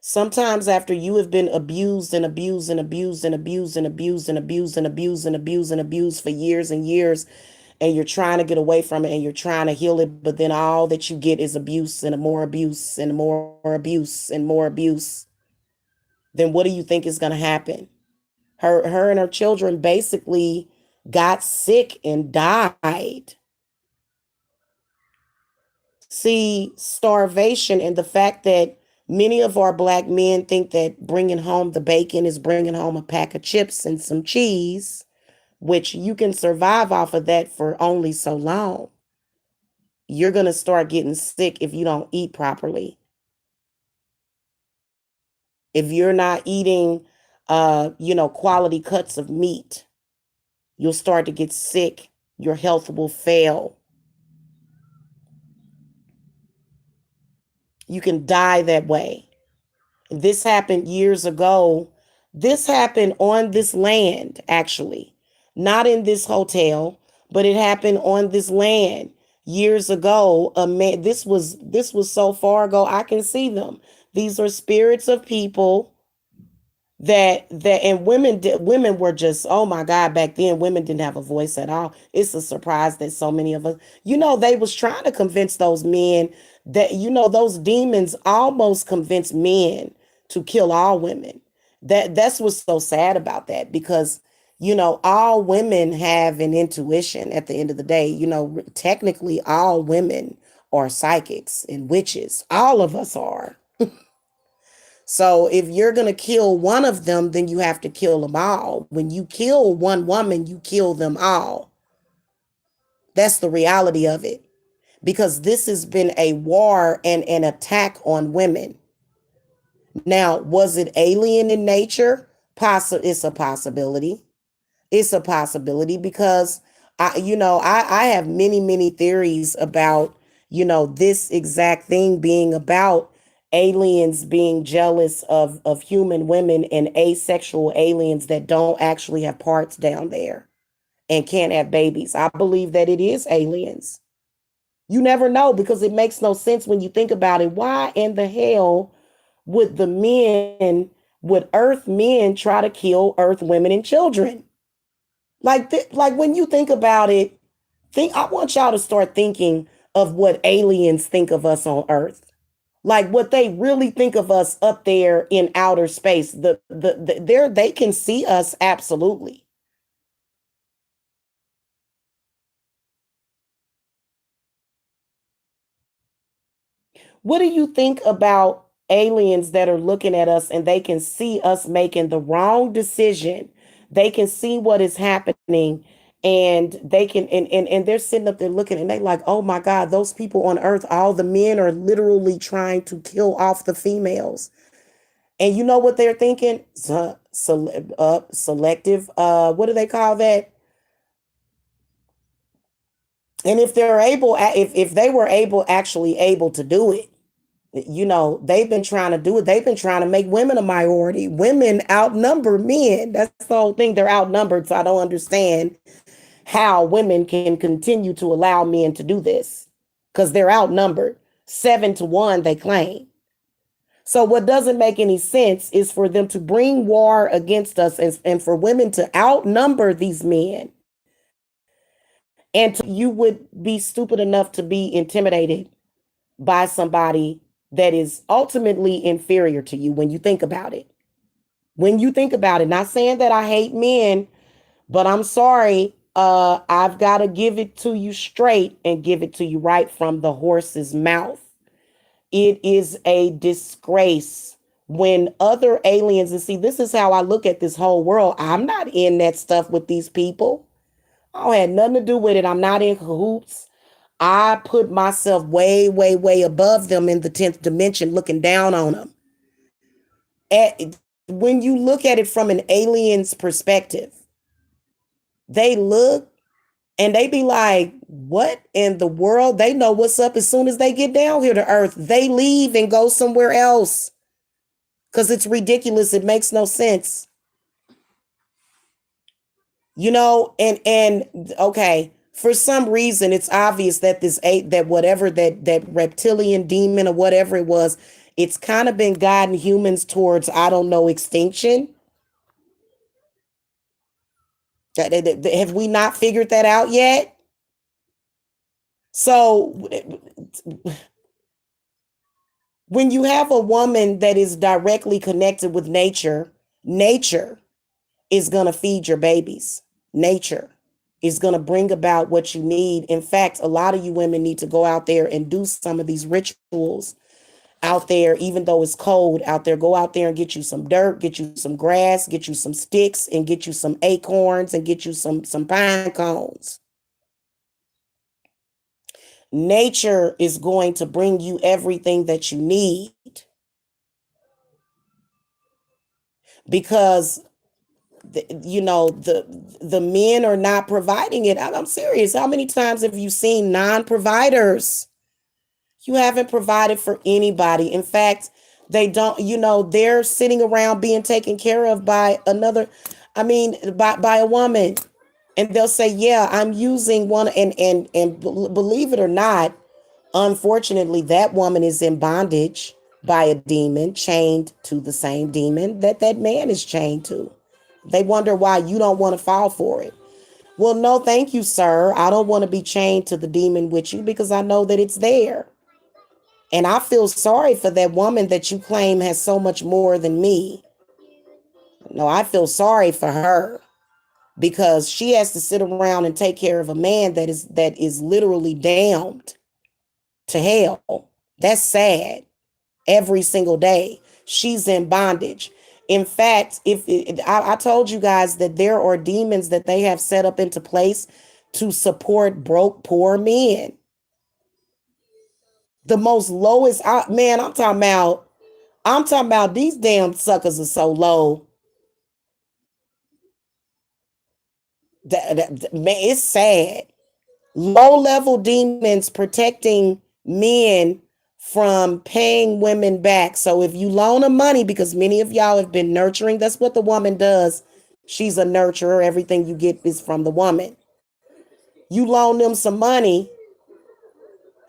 Sometimes after you have been abused and abused and abused and abused and abused and abused and abused and abused and abused for years and years, and you're trying to get away from it and you're trying to heal it, but then all that you get is abuse and more abuse and more abuse and more abuse, then what do you think is going to happen? Her and her children basically got sick and died. See, starvation and the fact that many of our black men think that bringing home the bacon is bringing home a pack of chips and some cheese, which you can survive off of that for only so long. You're going to start getting sick if you don't eat properly. If you're not eating, quality cuts of meat, you'll start to get sick. Your health will fail. You can die that way. This happened years ago. This happened on this land, actually, not in this hotel, but it happened on this land years ago. A man, this was so far ago. I can see them. These are spirits of people that and women were just, oh my god, back then women didn't have a voice at all. It's a surprise that so many of us, they was trying to convince those men that, those demons almost convinced men to kill all women. That's what's so sad about that, because all women have an intuition at the end of the day. Technically all women are psychics and witches. All of us are. So if you're going to kill one of them, then you have to kill them all. When you kill one woman, you kill them all. That's the reality of it. Because this has been a war and an attack on women. Now, was it alien in nature? It's a possibility. It's a possibility because I have many, many theories about, this exact thing being about aliens being jealous of human women and asexual aliens that don't actually have parts down there and can't have babies. I believe that it is aliens. You never know, because it makes no sense when you think about it. Why in the hell would would Earth men try to kill Earth women and children? Like when you think about it, I want y'all to start thinking of what aliens think of us on Earth. Like what they really think of us up there in outer space. They can see us, absolutely. What do you think about aliens that are looking at us and they can see us making the wrong decision? They can see what is happening, and they can and they're sitting up there looking, and they like, oh my God, those people on Earth, all the men are literally trying to kill off the females. And you know what they're thinking? Selective, what do they call that? And if they're able, if they were actually able to do it, they've been trying to do it. They've been trying to make women a minority. Women outnumber men. That's the whole thing. They're outnumbered. So I don't understand how women can continue to allow men to do this, because they're outnumbered 7-1, they claim. So what doesn't make any sense is for them to bring war against us, and for women to outnumber these men. And you would be stupid enough to be intimidated by somebody that is ultimately inferior to you when you think about it. When you think about it, not saying that I hate men, but I'm sorry. I've got to give it to you straight and give it to you right from the horse's mouth. It is a disgrace when other aliens, and see, this is how I look at this whole world. I'm not in that stuff with these people. I don't have nothing to do with it. I'm not in cahoots. I put myself way, way, way above them in the 10th dimension, looking down on them. When you look at it from an alien's perspective, they look and they be like, what in the world? They know what's up as soon as they get down here to Earth. They leave and go somewhere else because it's ridiculous. It makes no sense. And okay, for some reason it's obvious that that whatever that reptilian demon or whatever it was, It's kind of been guiding humans towards, I don't know, extinction. Have we not figured that out yet? So when you have a woman that is directly connected with nature, nature is going to feed your babies. Nature is going to bring about what you need. In fact, a lot of you women need to go out there and do some of these rituals out there, even though it's cold out there. Go out there and get you some dirt, get you some grass, get you some sticks, and get you some acorns, and get you some pine cones. Nature is going to bring you everything that you need, because the men are not providing it. I'm serious. How many times have you seen non-providers? You haven't provided for anybody. In fact, they don't, they're sitting around being taken care of by another, by a woman. And they'll say, yeah, I'm using one. And believe it or not, unfortunately, that woman is in bondage by a demon, chained to the same demon that man is chained to. They wonder why you don't want to fall for it. Well, no, thank you, sir. I don't want to be chained to the demon with you, because I know that it's there. And I feel sorry for that woman that you claim has so much more than me. No, I feel sorry for her, because she has to sit around and take care of a man that is literally damned to hell. That's sad. Every single day she's in bondage. In fact, I told you guys that there are demons that they have set up into place to support broke poor men. The most lowest, man, I'm talking about these damn suckers are so low man, it's sad. Low level demons protecting men from paying women back. So if you loan them money, because many of y'all have been nurturing, that's what the woman does. She's a nurturer. Everything you get is from the woman. You loan them some money.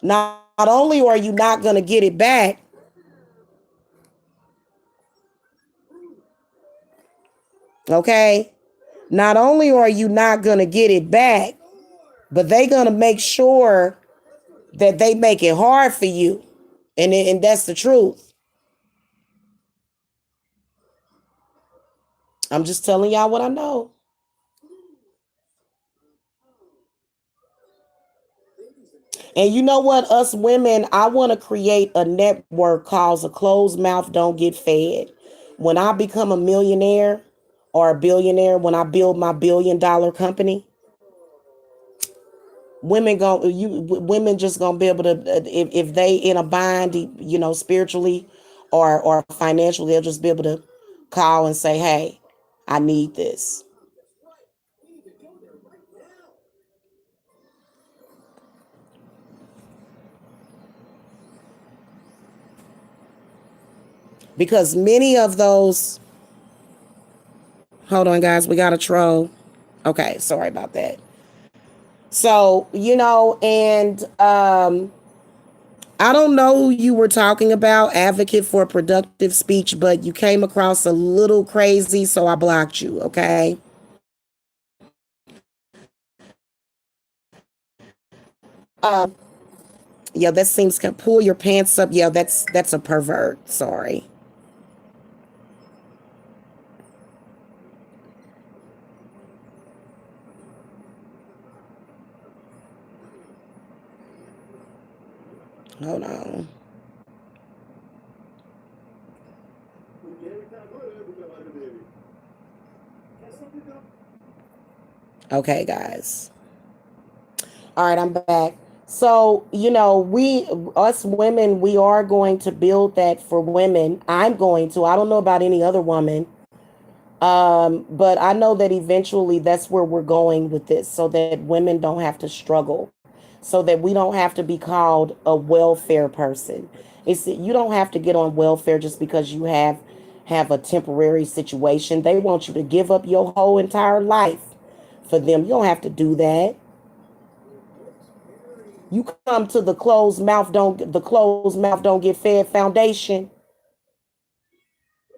Not only are you not going to get it back, okay? Not only are you not going to get it back, but they're going to make sure that they make it hard for you. And that's the truth. I'm just telling y'all what I know. And you know what? Us women, I want to create a network called A Closed Mouth Don't Get Fed. When I become a millionaire or a billionaire, when I build my $1 billion company, women just gonna be able to, if they in a bind, spiritually or financially, they'll just be able to call and say, hey, I need this. Because many of those, hold on guys, we got a troll. Okay, sorry about that. So, and I don't know who you were talking about, advocate for productive speech, but you came across a little crazy, so I blocked you, okay? Yeah, that seems can pull your pants up. Yeah, that's a pervert. Sorry. Hold on. Okay, guys. All right, I'm back. So, us women, we are going to build that for women. I'm going to. I don't know about any other woman. But I know that eventually that's where we're going with this, so that women don't have to struggle, so that we don't have to be called a welfare person. You don't have to get on welfare just because you have a temporary situation. They want you to give up your whole entire life for them. You don't have to do that. You come to the closed mouth don't get fed foundation.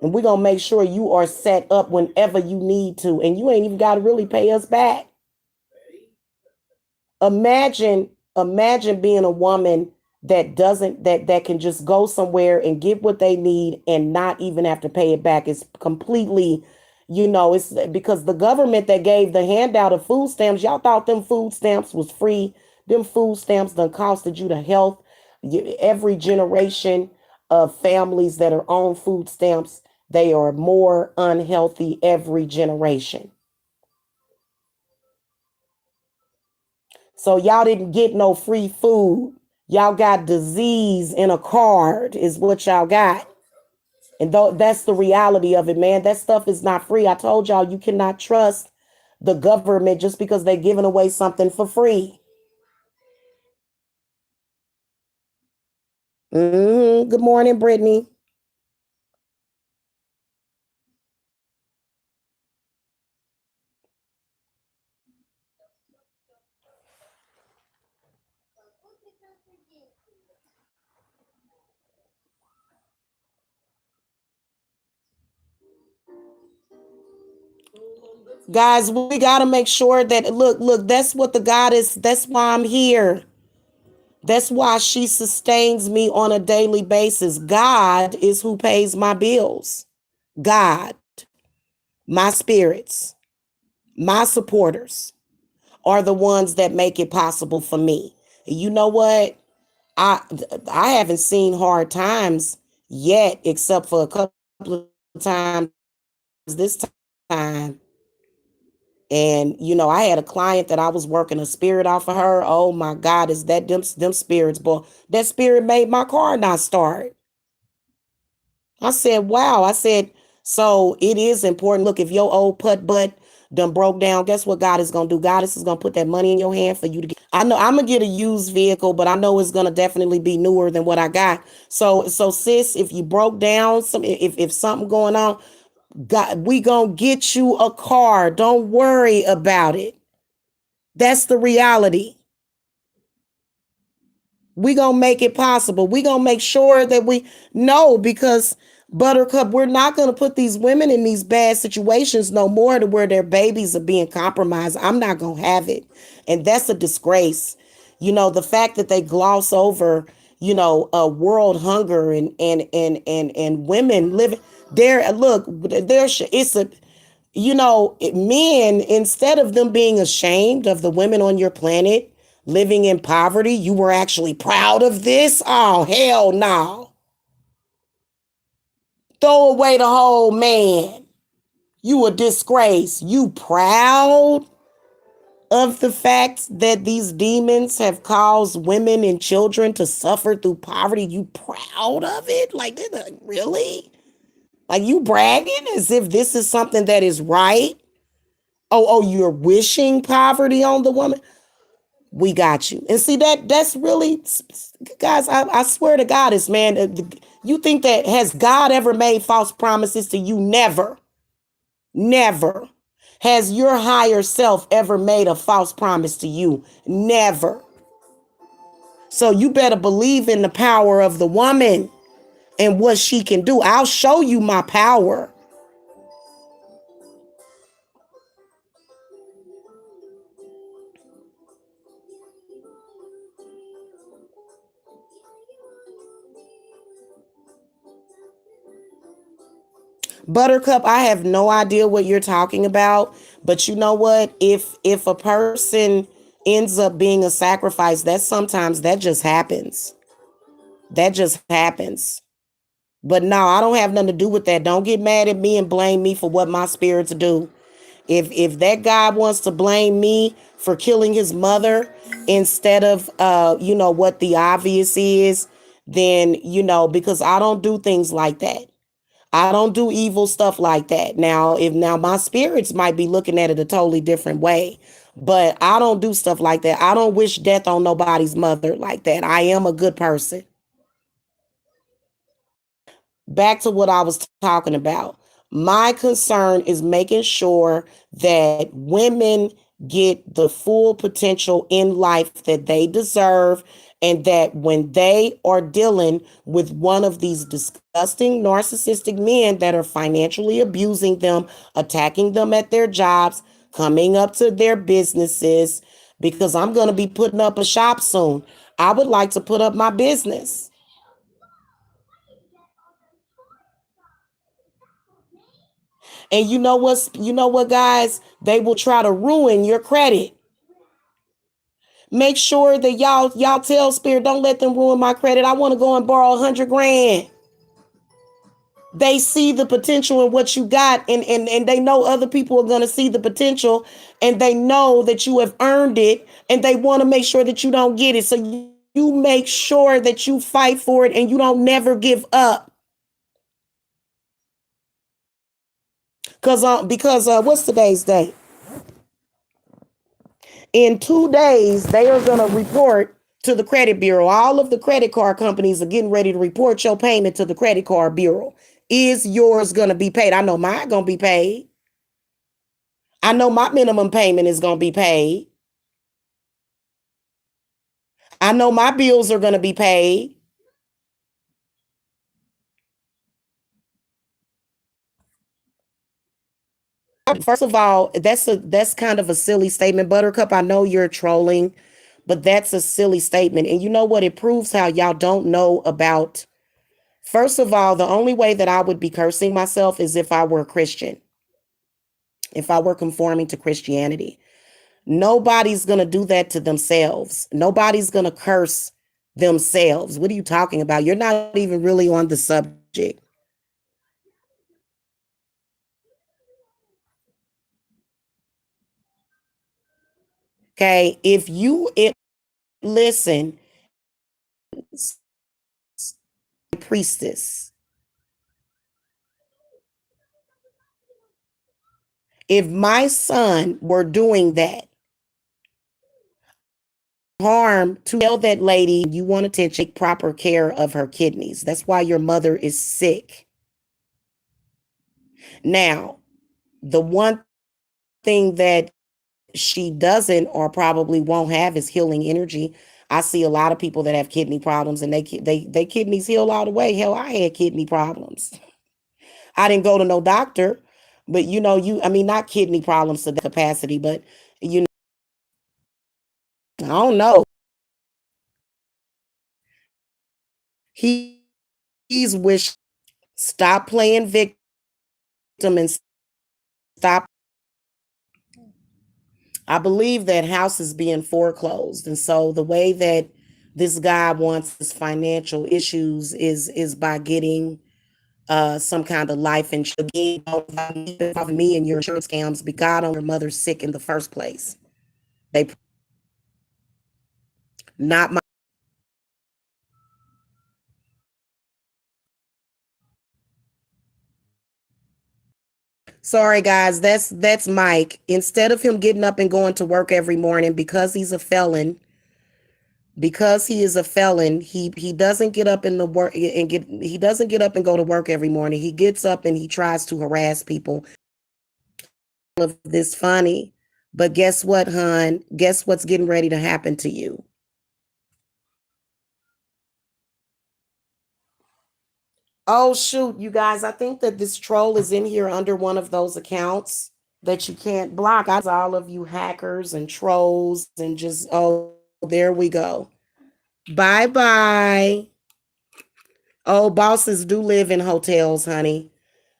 And we're gonna make sure you are set up whenever you need to. And you ain't even gotta really pay us back. Imagine being a woman that doesn't that can just go somewhere and get what they need and not even have to pay it back. It's completely, it's because the government that gave the handout of food stamps, y'all thought them food stamps was free. Them food stamps done costed you the health. Every generation of families that are on food stamps, they are more unhealthy every generation. So y'all didn't get no free food. Y'all got disease in a card, is what y'all got. And that's the reality of it, man. That stuff is not free. I told y'all you cannot trust the government just because they're giving away something for free. Good morning, Brittany. Guys, we got to make sure that, look, that's what the God is. That's why I'm here. That's why she sustains me on a daily basis. God is who pays my bills. God, my spirits, my supporters are the ones that make it possible for me. You know what? I I haven't seen hard times yet, except for a couple of times this time. And I had a client that I was working a spirit off of her. Oh my God, is that them spirits, boy? That spirit made my car not start. I said, wow. I said, so it is important. Look, if your old putt butt done broke down, guess what God is gonna do? God is gonna put that money in your hand for you to get. I know I'm gonna get a used vehicle, but I know it's gonna definitely be newer than what I got. So sis, if you broke down, if something going on, God, we gonna get you a car. Don't worry about it. That's the reality. We gonna make it possible. We gonna make sure that we know, because Buttercup, we're not gonna put these women in these bad situations no more to where their babies are being compromised. I'm not gonna have it. And that's a disgrace. The fact that they gloss over, world hunger and women living there. Look, it's a men, instead of them being ashamed of the women on your planet living in poverty, you were actually proud of this. Oh, hell no. Throw away the whole man. You a disgrace. You proud of the fact that these demons have caused women and children to suffer through poverty? You proud of it? Like, really? Like, you bragging as if this is something that is right? Oh, you're wishing poverty on the woman? We got you. And see, that's really, guys, I swear to God, it's, man, you think that, has God ever made false promises to you? Never. Never. Has your higher self ever made a false promise to you? Never. So you better believe in the power of the woman and what she can do. I'll show you my power. Buttercup, I have no idea what you're talking about, but you know what? If a person ends up being a sacrifice, that just happens. That just happens. But no, I don't have nothing to do with that. Don't get mad at me and blame me for what my spirits do. If that guy wants to blame me for killing his mother instead of what the obvious is, then because I don't do things like that. I don't do evil stuff like that. Now my spirits might be looking at it a totally different way, but I don't do stuff like that. I don't wish death on nobody's mother like that. I am a good person. Back to what I was talking about. My concern is making sure that women get the full potential in life that they deserve, And that when they are dealing with one of these disgusting narcissistic men that are financially abusing them, attacking them at their jobs, coming up to their businesses, because I'm going to be putting up a shop soon. I would like to put up my business. And you know what, guys? They will try to ruin your credit. Make sure that y'all tell Spirit, don't let them ruin my credit. I want to go and borrow 100 grand. They see the potential in what you got, and they know other people are going to see the potential, and they know that you have earned it, and they want to make sure that you don't get it. So you make sure that you fight for it and you don't never give up. Because what's today's date? In 2 days, they are going to report to the credit bureau. All of the credit card companies are getting ready to report your payment to the credit card bureau. Is yours going to be paid? I know mine going to be paid. I know my minimum payment is going to be paid. I know my bills are going to be paid. First of all, that's kind of a silly statement, Buttercup. I know you're trolling, but that's a silly statement. And you know what? It proves how y'all don't know about. First of all, the only way that I would be cursing myself is if I were a Christian, if I were conforming to Christianity. Nobody's going to do that to themselves. Nobody's going to curse themselves. What are you talking about? You're not even really on the subject. Okay. If you listen, priestess, if my son were doing that, harm to tell that lady you want to take proper care of her kidneys. That's why your mother is sick. Now, the one thing that she doesn't or probably won't have is healing energy. I see a lot of people that have kidney problems and they kidneys heal all the way. Hell, I had kidney problems. I didn't go to no doctor, but I mean, not kidney problems to that capacity, but you know, I don't know. He he's wish stop playing victim and stop. I believe that house is being foreclosed, and so the way that this guy wants his financial issues is by getting some kind of life insurance. Again, don't involve me in your insurance scams. Be God on your mother's sick in the first place. They not my. Sorry, guys. That's Mike. Instead of him getting up and going to work every morning because he's a felon, because he is a felon, he doesn't get up in the work and get he doesn't get up and go to work every morning. He gets up and he tries to harass people. All of this funny, but guess what, hon? Guess what's getting ready to happen to you? Oh shoot, you guys! I think that this troll is in here under one of those accounts that you can't block. I all of you hackers and trolls and just there we go. Bye bye. Oh, bosses do live in hotels, honey.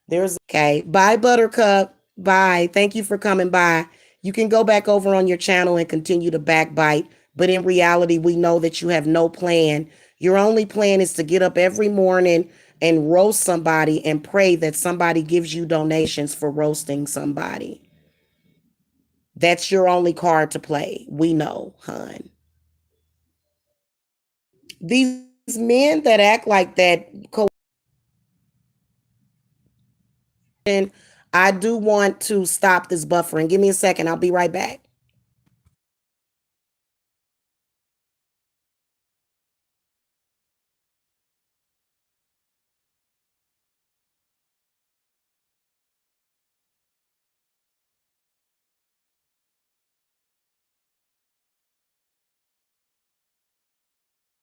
There's okay. Bye, Buttercup. Bye. Thank you for coming by. You can go back over on your channel and continue to backbite. But in reality, we know that you have no plan. Your only plan is to get up every morning and roast somebody and pray that somebody gives you donations for roasting somebody. That's your only card to play. We know, hon. These men that act like that, I do want to stop this buffering. Give me a second. I'll be right back.